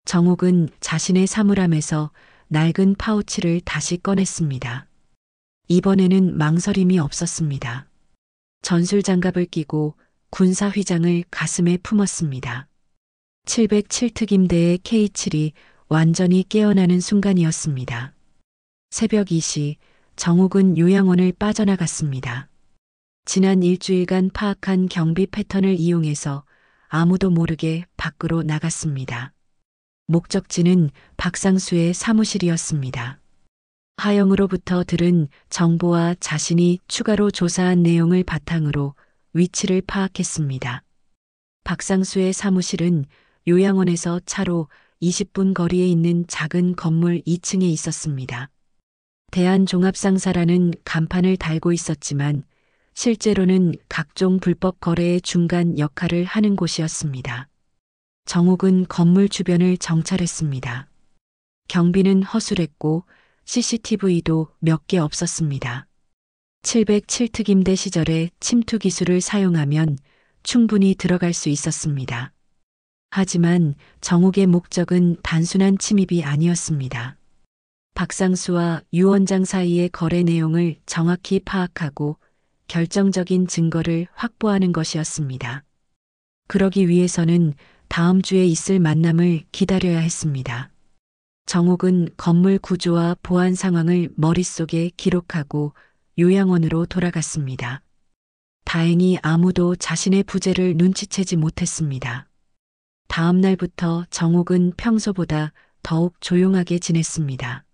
Speaker 1: 정옥은 자신의 사물함에서 낡은 파우치를 다시 꺼냈습니다. 이번에는 망설임이 없었습니다. 전술장갑을 끼고 군사휘장을 가슴에 품었습니다. 707특임대의 K7이 완전히 깨어나는 순간이었습니다. 새벽 2시 정옥은 요양원을 빠져나갔습니다. 지난 일주일간 파악한 경비 패턴을 이용해서 아무도 모르게 밖으로 나갔습니다. 목적지는 박상수의 사무실이었습니다. 하영으로부터 들은 정보와 자신이 추가로 조사한 내용을 바탕으로 위치를 파악했습니다. 박상수의 사무실은 요양원에서 차로 20분 거리에 있는 작은 건물 2층에 있었습니다. 대한종합상사라는 간판을 달고 있었지만 실제로는 각종 불법 거래의 중간 역할을 하는 곳이었습니다. 정옥은 건물 주변을 정찰했습니다. 경비는 허술했고 CCTV도 몇 개 없었습니다. 707특임대 시절에 침투 기술을 사용하면 충분히 들어갈 수 있었습니다. 하지만 정옥의 목적은 단순한 침입이 아니었습니다. 박상수와 유 원장 사이의 거래 내용을 정확히 파악하고 결정적인 증거를 확보하는 것이었습니다. 그러기 위해서는 다음 주에 있을 만남을 기다려야 했습니다. 정옥은 건물 구조와 보안 상황을 머릿속에 기록하고 요양원으로 돌아갔습니다. 다행히 아무도 자신의 부재를 눈치채지 못했습니다. 다음 날부터 정옥은 평소보다 더욱 조용하게 지냈습니다.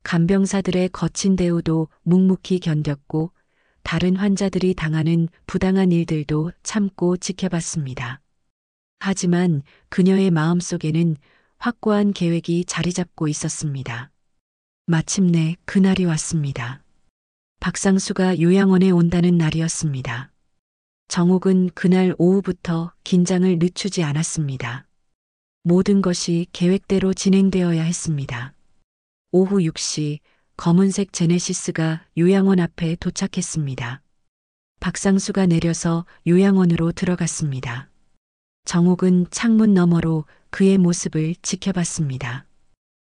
Speaker 1: 간병사들의 거친 대우도 묵묵히 견뎠고 다른 환자들이 당하는 부당한 일들도 참고 지켜봤습니다. 하지만 그녀의 마음속에는 확고한 계획이 자리 잡고 있었습니다. 마침내 그날이 왔습니다. 박상수가 요양원에 온다는 날이었습니다. 정옥은 그날 오후부터 긴장을 늦추지 않았습니다. 모든 것이 계획대로 진행되어야 했습니다. 오후 6시 검은색 제네시스가 요양원 앞에 도착했습니다. 박상수가 내려서 요양원으로 들어갔습니다. 정옥은 창문 너머로 그의 모습을 지켜봤습니다.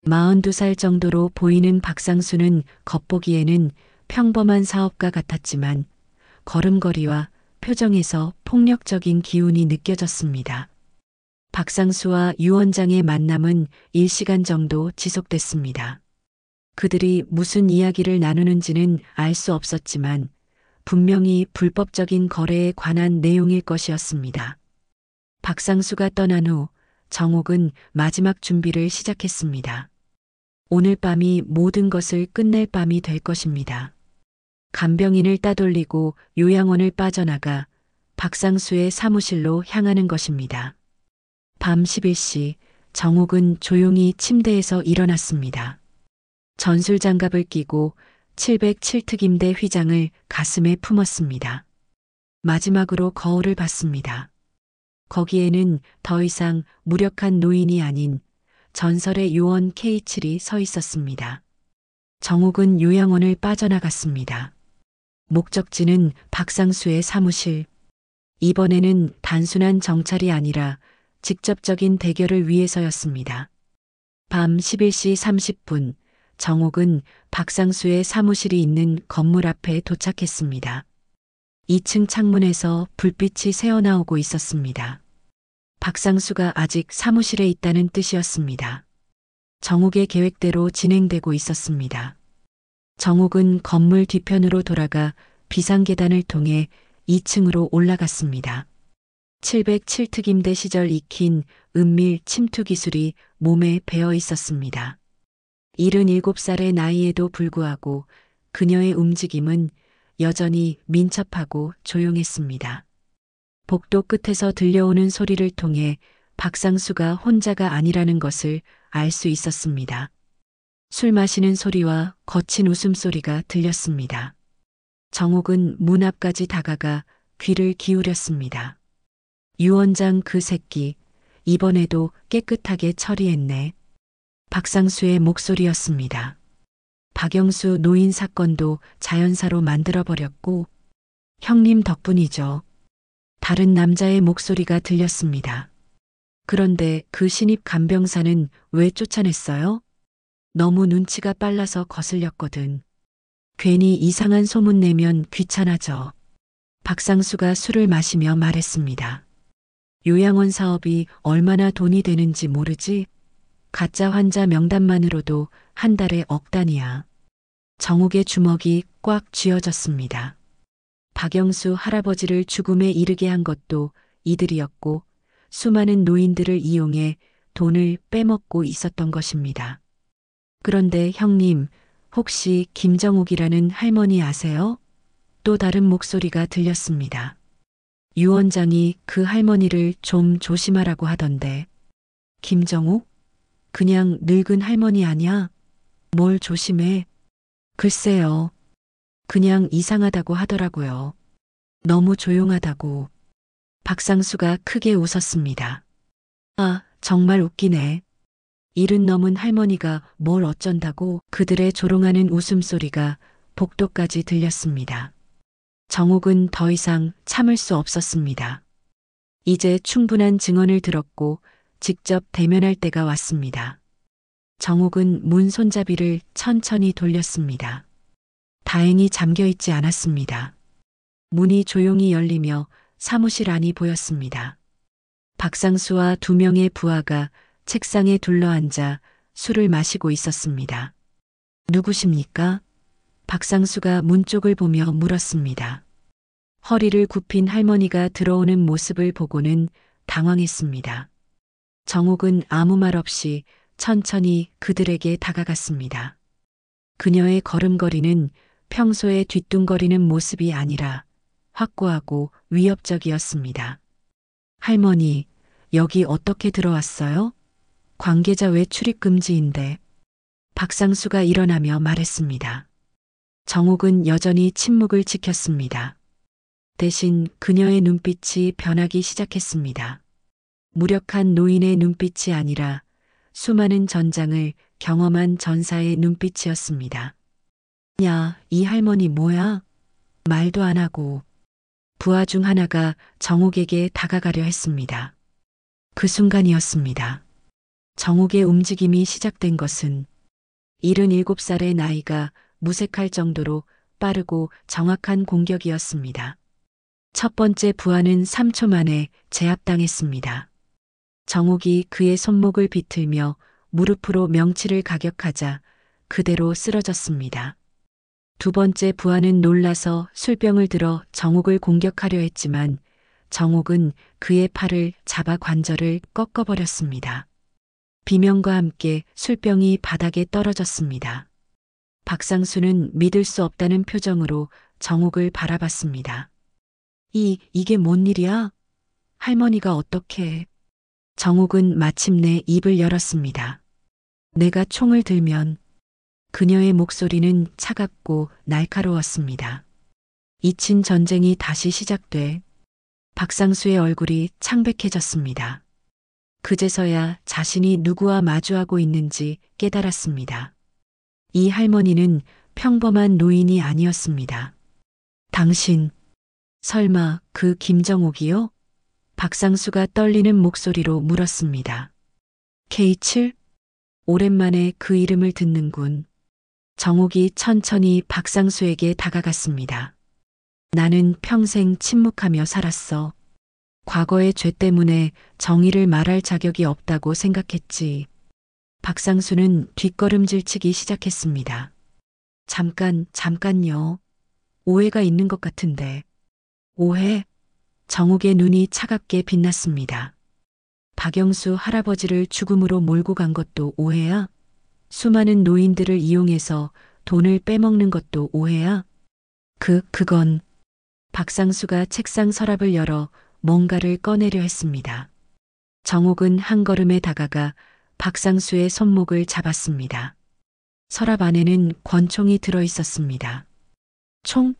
Speaker 1: 42살 정도로 보이는 박상수는 겉보기에는 평범한 사업가 같았지만 걸음걸이와 표정에서 폭력적인 기운이 느껴졌습니다. 박상수와 유 원장의 만남은 1시간 정도 지속됐습니다. 그들이 무슨 이야기를 나누는지는 알 수 없었지만 분명히 불법적인 거래에 관한 내용일 것이었습니다. 박상수가 떠난 후 정옥은 마지막 준비를 시작했습니다. 오늘 밤이 모든 것을 끝낼 밤이 될 것입니다. 간병인을 따돌리고 요양원을 빠져나가 박상수의 사무실로 향하는 것입니다. 밤 11시 정옥은 조용히 침대에서 일어났습니다. 전술장갑을 끼고 707특임대 휘장을 가슴에 품었습니다. 마지막으로 거울을 봤습니다. 거기에는 더 이상 무력한 노인이 아닌 전설의 요원 K7이 서 있었습니다. 정옥은 요양원을 빠져나갔습니다. 목적지는 박상수의 사무실. 이번에는 단순한 정찰이 아니라 직접적인 대결을 위해서였습니다. 밤 11시 30분 정옥은 박상수의 사무실이 있는 건물 앞에 도착했습니다. 2층 창문에서 불빛이 새어나오고 있었습니다. 박상수가 아직 사무실에 있다는 뜻이었습니다. 정옥의 계획대로 진행되고 있었습니다. 정옥은 건물 뒤편으로 돌아가 비상계단을 통해 2층으로 올라갔습니다. 707특임대 시절 익힌 은밀 침투 기술이 몸에 배어 있었습니다. 77살의 나이에도 불구하고 그녀의 움직임은 여전히 민첩하고 조용했습니다. 복도 끝에서 들려오는 소리를 통해 박상수가 혼자가 아니라는 것을 알 수 있었습니다. 술 마시는 소리와 거친 웃음소리가 들렸습니다. 정옥은 문 앞까지 다가가 귀를 기울였습니다. 유 원장 그 새끼, 이번에도 깨끗하게 처리했네. 박상수의 목소리였습니다. 박영수 노인 사건도 자연사로 만들어버렸고 형님 덕분이죠. 다른 남자의 목소리가 들렸습니다. 그런데 그 신입 간병사는 왜 쫓아냈어요? 너무 눈치가 빨라서 거슬렸거든. 괜히 이상한 소문 내면 귀찮아져. 박상수가 술을 마시며 말했습니다. 요양원 사업이 얼마나 돈이 되는지 모르지? 가짜 환자 명단만으로도 한 달에 억 단위야. 정옥의 주먹이 꽉 쥐어졌습니다. 박영수 할아버지를 죽음에 이르게 한 것도 이들이었고 수많은 노인들을 이용해 돈을 빼먹고 있었던 것입니다. 그런데 형님, 혹시 김정옥이라는 할머니 아세요? 또 다른 목소리가 들렸습니다. 유 원장이 그 할머니를 좀 조심하라고 하던데. 김정옥? 그냥 늙은 할머니 아냐? 뭘 조심해? 글쎄요. 그냥 이상하다고 하더라고요. 너무 조용하다고. 박상수가 크게 웃었습니다. 아, 정말 웃기네. 70 넘은 할머니가 뭘 어쩐다고. 그들의 조롱하는 웃음소리가 복도까지 들렸습니다. 정옥은 더 이상 참을 수 없었습니다. 이제 충분한 증언을 들었고 직접 대면할 때가 왔습니다. 정옥은 문 손잡이를 천천히 돌렸습니다. 다행히 잠겨 있지 않았습니다. 문이 조용히 열리며 사무실 안이 보였습니다. 박상수와 2명의 부하가 책상에 둘러앉아 술을 마시고 있었습니다. 누구십니까? 박상수가 문 쪽을 보며 물었습니다. 허리를 굽힌 할머니가 들어오는 모습을 보고는 당황했습니다. 정옥은 아무 말 없이 천천히 그들에게 다가갔습니다. 그녀의 걸음걸이는 평소에 뒤뚱거리는 모습이 아니라 확고하고 위협적이었습니다. 할머니, 여기 어떻게 들어왔어요? 관계자 외 출입 금지인데. 박상수가 일어나며 말했습니다. 정옥은 여전히 침묵을 지켰습니다. 대신 그녀의 눈빛이 변하기 시작했습니다. 무력한 노인의 눈빛이 아니라 수많은 전장을 경험한 전사의 눈빛이었습니다. 야, 이 할머니 뭐야? 말도 안 하고. 부하 중 하나가 정옥에게 다가가려 했습니다. 그 순간이었습니다. 정옥의 움직임이 시작된 것은 77살의 나이가 무색할 정도로 빠르고 정확한 공격이었습니다. 첫 번째 부하는 3초 만에 제압당했습니다. 정옥이 그의 손목을 비틀며 무릎으로 명치를 가격하자 그대로 쓰러졌습니다. 두 번째 부하는 놀라서 술병을 들어 정옥을 공격하려 했지만 정옥은 그의 팔을 잡아 관절을 꺾어버렸습니다. 비명과 함께 술병이 바닥에 떨어졌습니다. 박상수는 믿을 수 없다는 표정으로 정옥을 바라봤습니다. 이게 뭔 일이야? 할머니가 어떻게? 정옥은 마침내 입을 열었습니다. 내가 총을 들면. 그녀의 목소리는 차갑고 날카로웠습니다. 잊힌 전쟁이 다시 시작돼. 박상수의 얼굴이 창백해졌습니다. 그제서야 자신이 누구와 마주하고 있는지 깨달았습니다. 이 할머니는 평범한 노인이 아니었습니다. 당신, 설마 그 김정옥이요? 박상수가 떨리는 목소리로 물었습니다. K7? 오랜만에 그 이름을 듣는군. 정옥이 천천히 박상수에게 다가갔습니다. 나는 평생 침묵하며 살았어. 과거의 죄 때문에 정의를 말할 자격이 없다고 생각했지. 박상수는 뒷걸음질치기 시작했습니다. 잠깐요. 오해가 있는 것 같은데. 오해? 정옥의 눈이 차갑게 빛났습니다. 박영수 할아버지를 죽음으로 몰고 간 것도 오해야? 수많은 노인들을 이용해서 돈을 빼먹는 것도 오해야? 그건. 박상수가 책상 서랍을 열어 뭔가를 꺼내려 했습니다. 정옥은 한 걸음에 다가가 박상수의 손목을 잡았습니다. 서랍 안에는 권총이 들어 있었습니다. 총?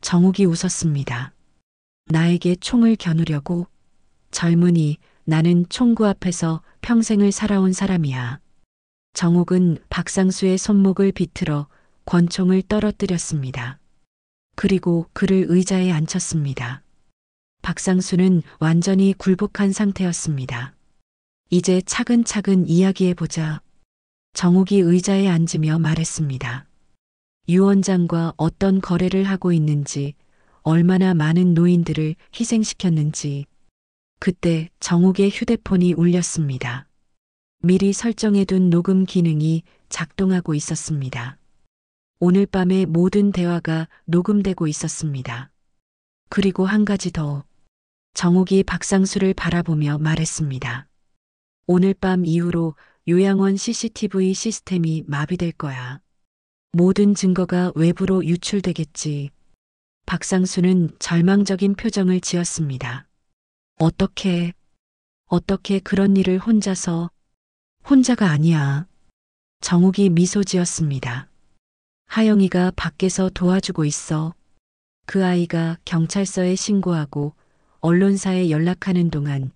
Speaker 1: 정옥이 웃었습니다. 나에게 총을 겨누려고? 젊은이, 나는 총구 앞에서 평생을 살아온 사람이야. 정옥은 박상수의 손목을 비틀어 권총을 떨어뜨렸습니다. 그리고 그를 의자에 앉혔습니다. 박상수는 완전히 굴복한 상태였습니다. 이제 차근차근 이야기해보자. 정옥이 의자에 앉으며 말했습니다. 유 원장과 어떤 거래를 하고 있는지, 얼마나 많은 노인들을 희생시켰는지. 그때 정옥의 휴대폰이 울렸습니다. 미리 설정해둔 녹음 기능이 작동하고 있었습니다. 오늘 밤의 모든 대화가 녹음되고 있었습니다. 그리고 한 가지 더. 정옥이 박상수를 바라보며 말했습니다. 오늘 밤 이후로 요양원 CCTV 시스템이 마비될 거야. 모든 증거가 외부로 유출되겠지. 박상수는 절망적인 표정을 지었습니다. 어떻게 그런 일을 혼자가 아니야. 정옥이 미소 지었습니다. 하영이가 밖에서 도와주고 있어. 그 아이가 경찰서에 신고하고 언론사에 연락하는 동안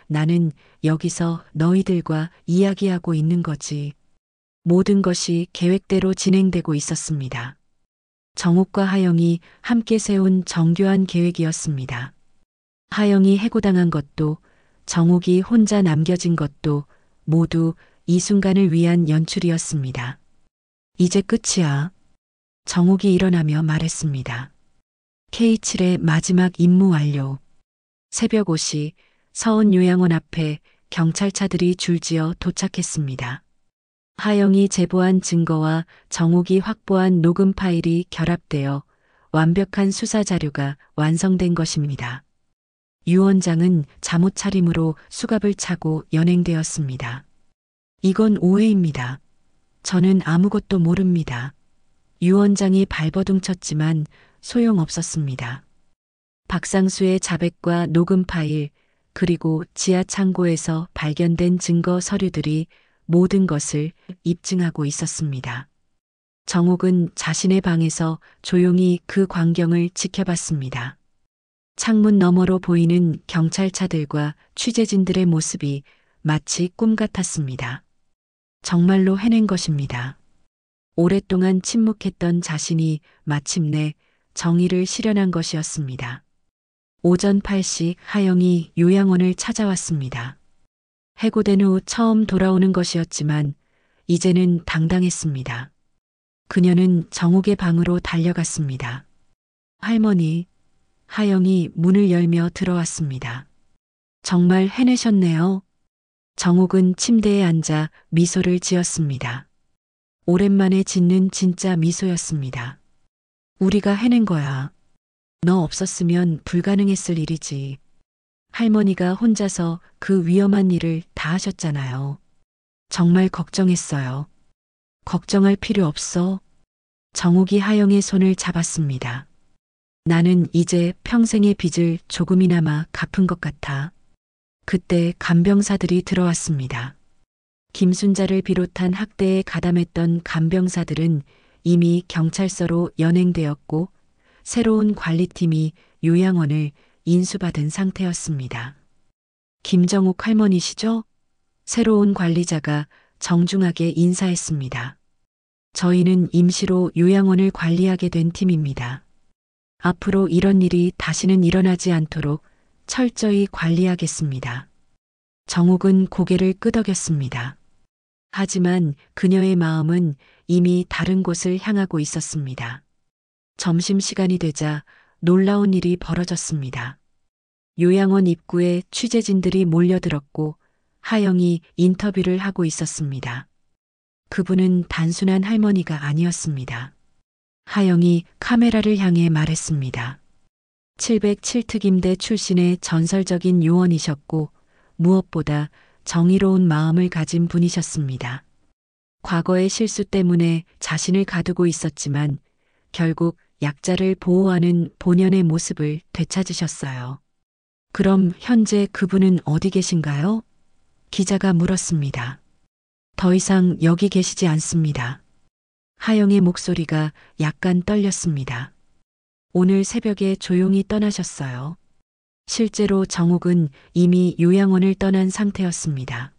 Speaker 1: 나는 여기서 너희들과 이야기하고 있는 거지. 모든 것이 계획대로 진행되고 있었습니다. 정옥과 하영이 함께 세운 정교한 계획이었습니다. 하영이 해고당한 것도 정옥이 혼자 남겨진 것도 모두 이 순간을 위한 연출이었습니다. 이제 끝이야. 정옥이 일어나며 말했습니다. K7의 마지막 임무 완료. 새벽 5시 서원 요양원 앞에 경찰차들이 줄지어 도착했습니다. 하영이 제보한 증거와 정옥이 확보한 녹음 파일이 결합되어 완벽한 수사 자료가 완성된 것입니다. 유 원장은 잠옷 차림으로 수갑을 차고 연행되었습니다. 이건 오해입니다. 저는 아무것도 모릅니다. 유 원장이 발버둥 쳤지만 소용없었습니다. 박상수의 자백과 녹음 파일, 그리고 지하 창고에서 발견된 증거 서류들이 모든 것을 입증하고 있었습니다. 정옥은 자신의 방에서 조용히 그 광경을 지켜봤습니다. 창문 너머로 보이는 경찰차들과 취재진들의 모습이 마치 꿈 같았습니다. 정말로 해낸 것입니다. 오랫동안 침묵했던 자신이 마침내 정의를 실현한 것이었습니다. 오전 8시 하영이 요양원을 찾아왔습니다. 해고된 후 처음 돌아오는 것이었지만 이제는 당당했습니다. 그녀는 정옥의 방으로 달려갔습니다. 할머니, 하영이 문을 열며 들어왔습니다. 정말 해내셨네요. 정옥은 침대에 앉아 미소를 지었습니다. 오랜만에 짓는 진짜 미소였습니다. 우리가 해낸 거야. 너 없었으면 불가능했을 일이지. 할머니가 혼자서 그 위험한 일을 다 하셨잖아요. 정말 걱정했어요. 걱정할 필요 없어. 정옥이 하영의 손을 잡았습니다. 나는 이제 평생의 빚을 조금이나마 갚은 것 같아. 그때 간병사들이 들어왔습니다. 김순자를 비롯한 학대에 가담했던 간병사들은 이미 경찰서로 연행되었고 새로운 관리팀이 요양원을 인수받은 상태였습니다. 김정옥 할머니시죠? 새로운 관리자가 정중하게 인사했습니다. 저희는 임시로 요양원을 관리하게 된 팀입니다. 앞으로 이런 일이 다시는 일어나지 않도록 철저히 관리하겠습니다. 정옥은 고개를 끄덕였습니다. 하지만 그녀의 마음은 이미 다른 곳을 향하고 있었습니다. 점심시간이 되자 놀라운 일이 벌어졌습니다. 요양원 입구에 취재진들이 몰려들었고 하영이 인터뷰를 하고 있었습니다. 그분은 단순한 할머니가 아니었습니다. 하영이 카메라를 향해 말했습니다. 707특임대 출신의 전설적인 요원이셨고 무엇보다 정의로운 마음을 가진 분이셨습니다. 과거의 실수 때문에 자신을 가두고 있었지만 결국 약자를 보호하는 본연의 모습을 되찾으셨어요. 그럼 현재 그분은 어디 계신가요? 기자가 물었습니다. 더 이상 여기 계시지 않습니다. 하영의 목소리가 약간 떨렸습니다. 오늘 새벽에 조용히 떠나셨어요. 실제로 정옥은 이미 요양원을 떠난 상태였습니다.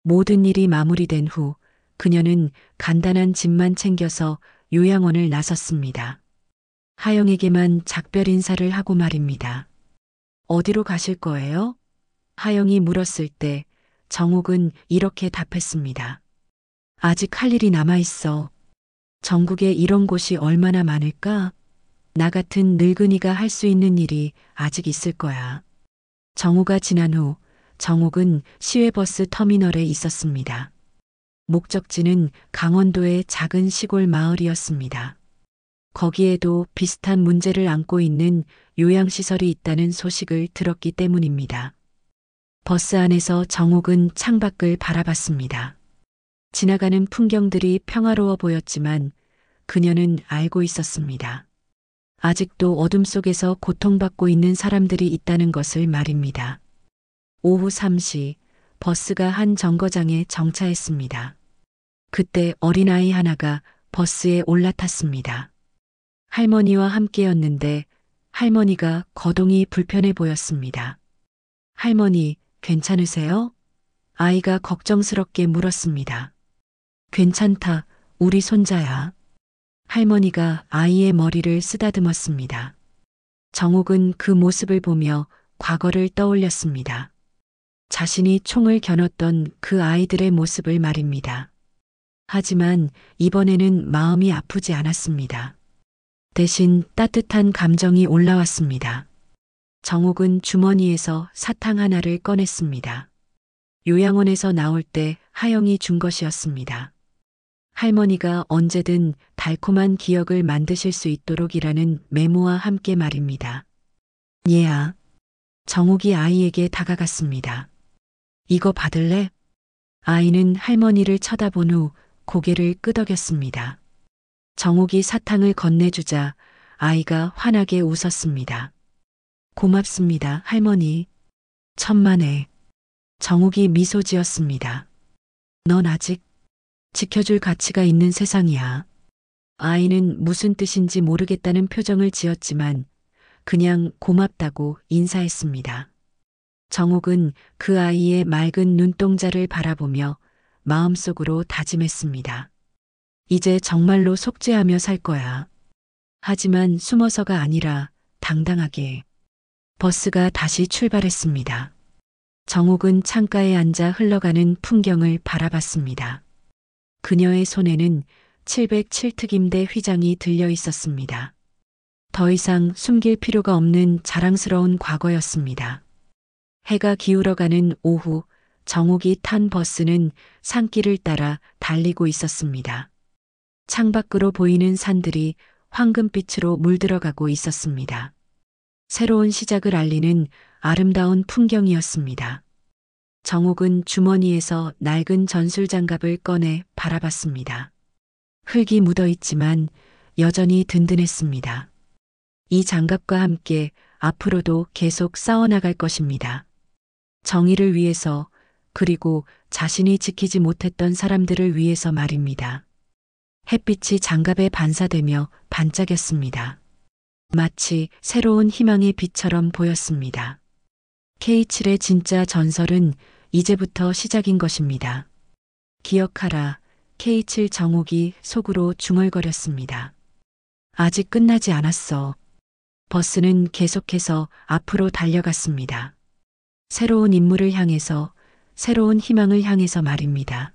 Speaker 1: 모든 일이 마무리된 후 그녀는 간단한 짐만 챙겨서 요양원을 나섰습니다. 하영에게만 작별 인사를 하고 말입니다. 어디로 가실 거예요? 하영이 물었을 때 정옥은 이렇게 답했습니다. 아직 할 일이 남아있어. 전국에 이런 곳이 얼마나 많을까? 나 같은 늙은이가 할 수 있는 일이 아직 있을 거야. 정오가 지난 후 정옥은 시외버스 터미널에 있었습니다. 목적지는 강원도의 작은 시골 마을이었습니다. 거기에도 비슷한 문제를 안고 있는 요양시설이 있다는 소식을 들었기 때문입니다. 버스 안에서 정옥은 창밖을 바라봤습니다. 지나가는 풍경들이 평화로워 보였지만 그녀는 알고 있었습니다. 아직도 어둠 속에서 고통받고 있는 사람들이 있다는 것을 말입니다. 오후 3시 버스가 한 정거장에 정차했습니다. 그때 어린아이 하나가 버스에 올라탔습니다. 할머니와 함께였는데 할머니가 거동이 불편해 보였습니다. 할머니, 괜찮으세요? 아이가 걱정스럽게 물었습니다. 괜찮다, 우리 손자야. 할머니가 아이의 머리를 쓰다듬었습니다. 정옥은 그 모습을 보며 과거를 떠올렸습니다. 자신이 총을 겨눴던 그 아이들의 모습을 말입니다. 하지만 이번에는 마음이 아프지 않았습니다. 대신 따뜻한 감정이 올라왔습니다. 정옥은 주머니에서 사탕 하나를 꺼냈습니다. 요양원에서 나올 때 하영이 준 것이었습니다. 할머니가 언제든 달콤한 기억을 만드실 수 있도록이라는 메모와 함께 말입니다. 얘야. 정욱이 아이에게 다가갔습니다. 이거 받을래? 아이는 할머니를 쳐다본 후 고개를 끄덕였습니다. 정욱이 사탕을 건네주자 아이가 환하게 웃었습니다. 고맙습니다, 할머니. 천만에. 정욱이 미소 지었습니다. 넌 아직 지켜줄 가치가 있는 세상이야. 아이는 무슨 뜻인지 모르겠다는 표정을 지었지만 그냥 고맙다고 인사했습니다. 정욱은 그 아이의 맑은 눈동자를 바라보며 마음속으로 다짐했습니다. 이제 정말로 속죄하며 살 거야. 하지만 숨어서가 아니라 당당하게. 버스가 다시 출발했습니다. 정욱은 창가에 앉아 흘러가는 풍경을 바라봤습니다. 그녀의 손에는 707특임대 휘장이 들려 있었습니다. 더 이상 숨길 필요가 없는 자랑스러운 과거였습니다. 해가 기울어가는 오후, 정욱이 탄 버스는 산길을 따라 달리고 있었습니다. 창밖으로 보이는 산들이 황금빛으로 물들어가고 있었습니다. 새로운 시작을 알리는 아름다운 풍경이었습니다. 정욱은 주머니에서 낡은 전술장갑을 꺼내 바라봤습니다. 흙이 묻어 있지만 여전히 든든했습니다. 이 장갑과 함께 앞으로도 계속 싸워나갈 것입니다. 정의를 위해서, 그리고 자신이 지키지 못했던 사람들을 위해서 말입니다. 햇빛이 장갑에 반사되며 반짝였습니다. 마치 새로운 희망의 빛처럼 보였습니다. K7의 진짜 전설은 이제부터 시작인 것입니다. 기억하라, K7 정욱이 속으로 중얼거렸습니다. 아직 끝나지 않았어. 버스는 계속해서 앞으로 달려갔습니다. 새로운 인물을 향해서, 새로운 희망을 향해서 말입니다.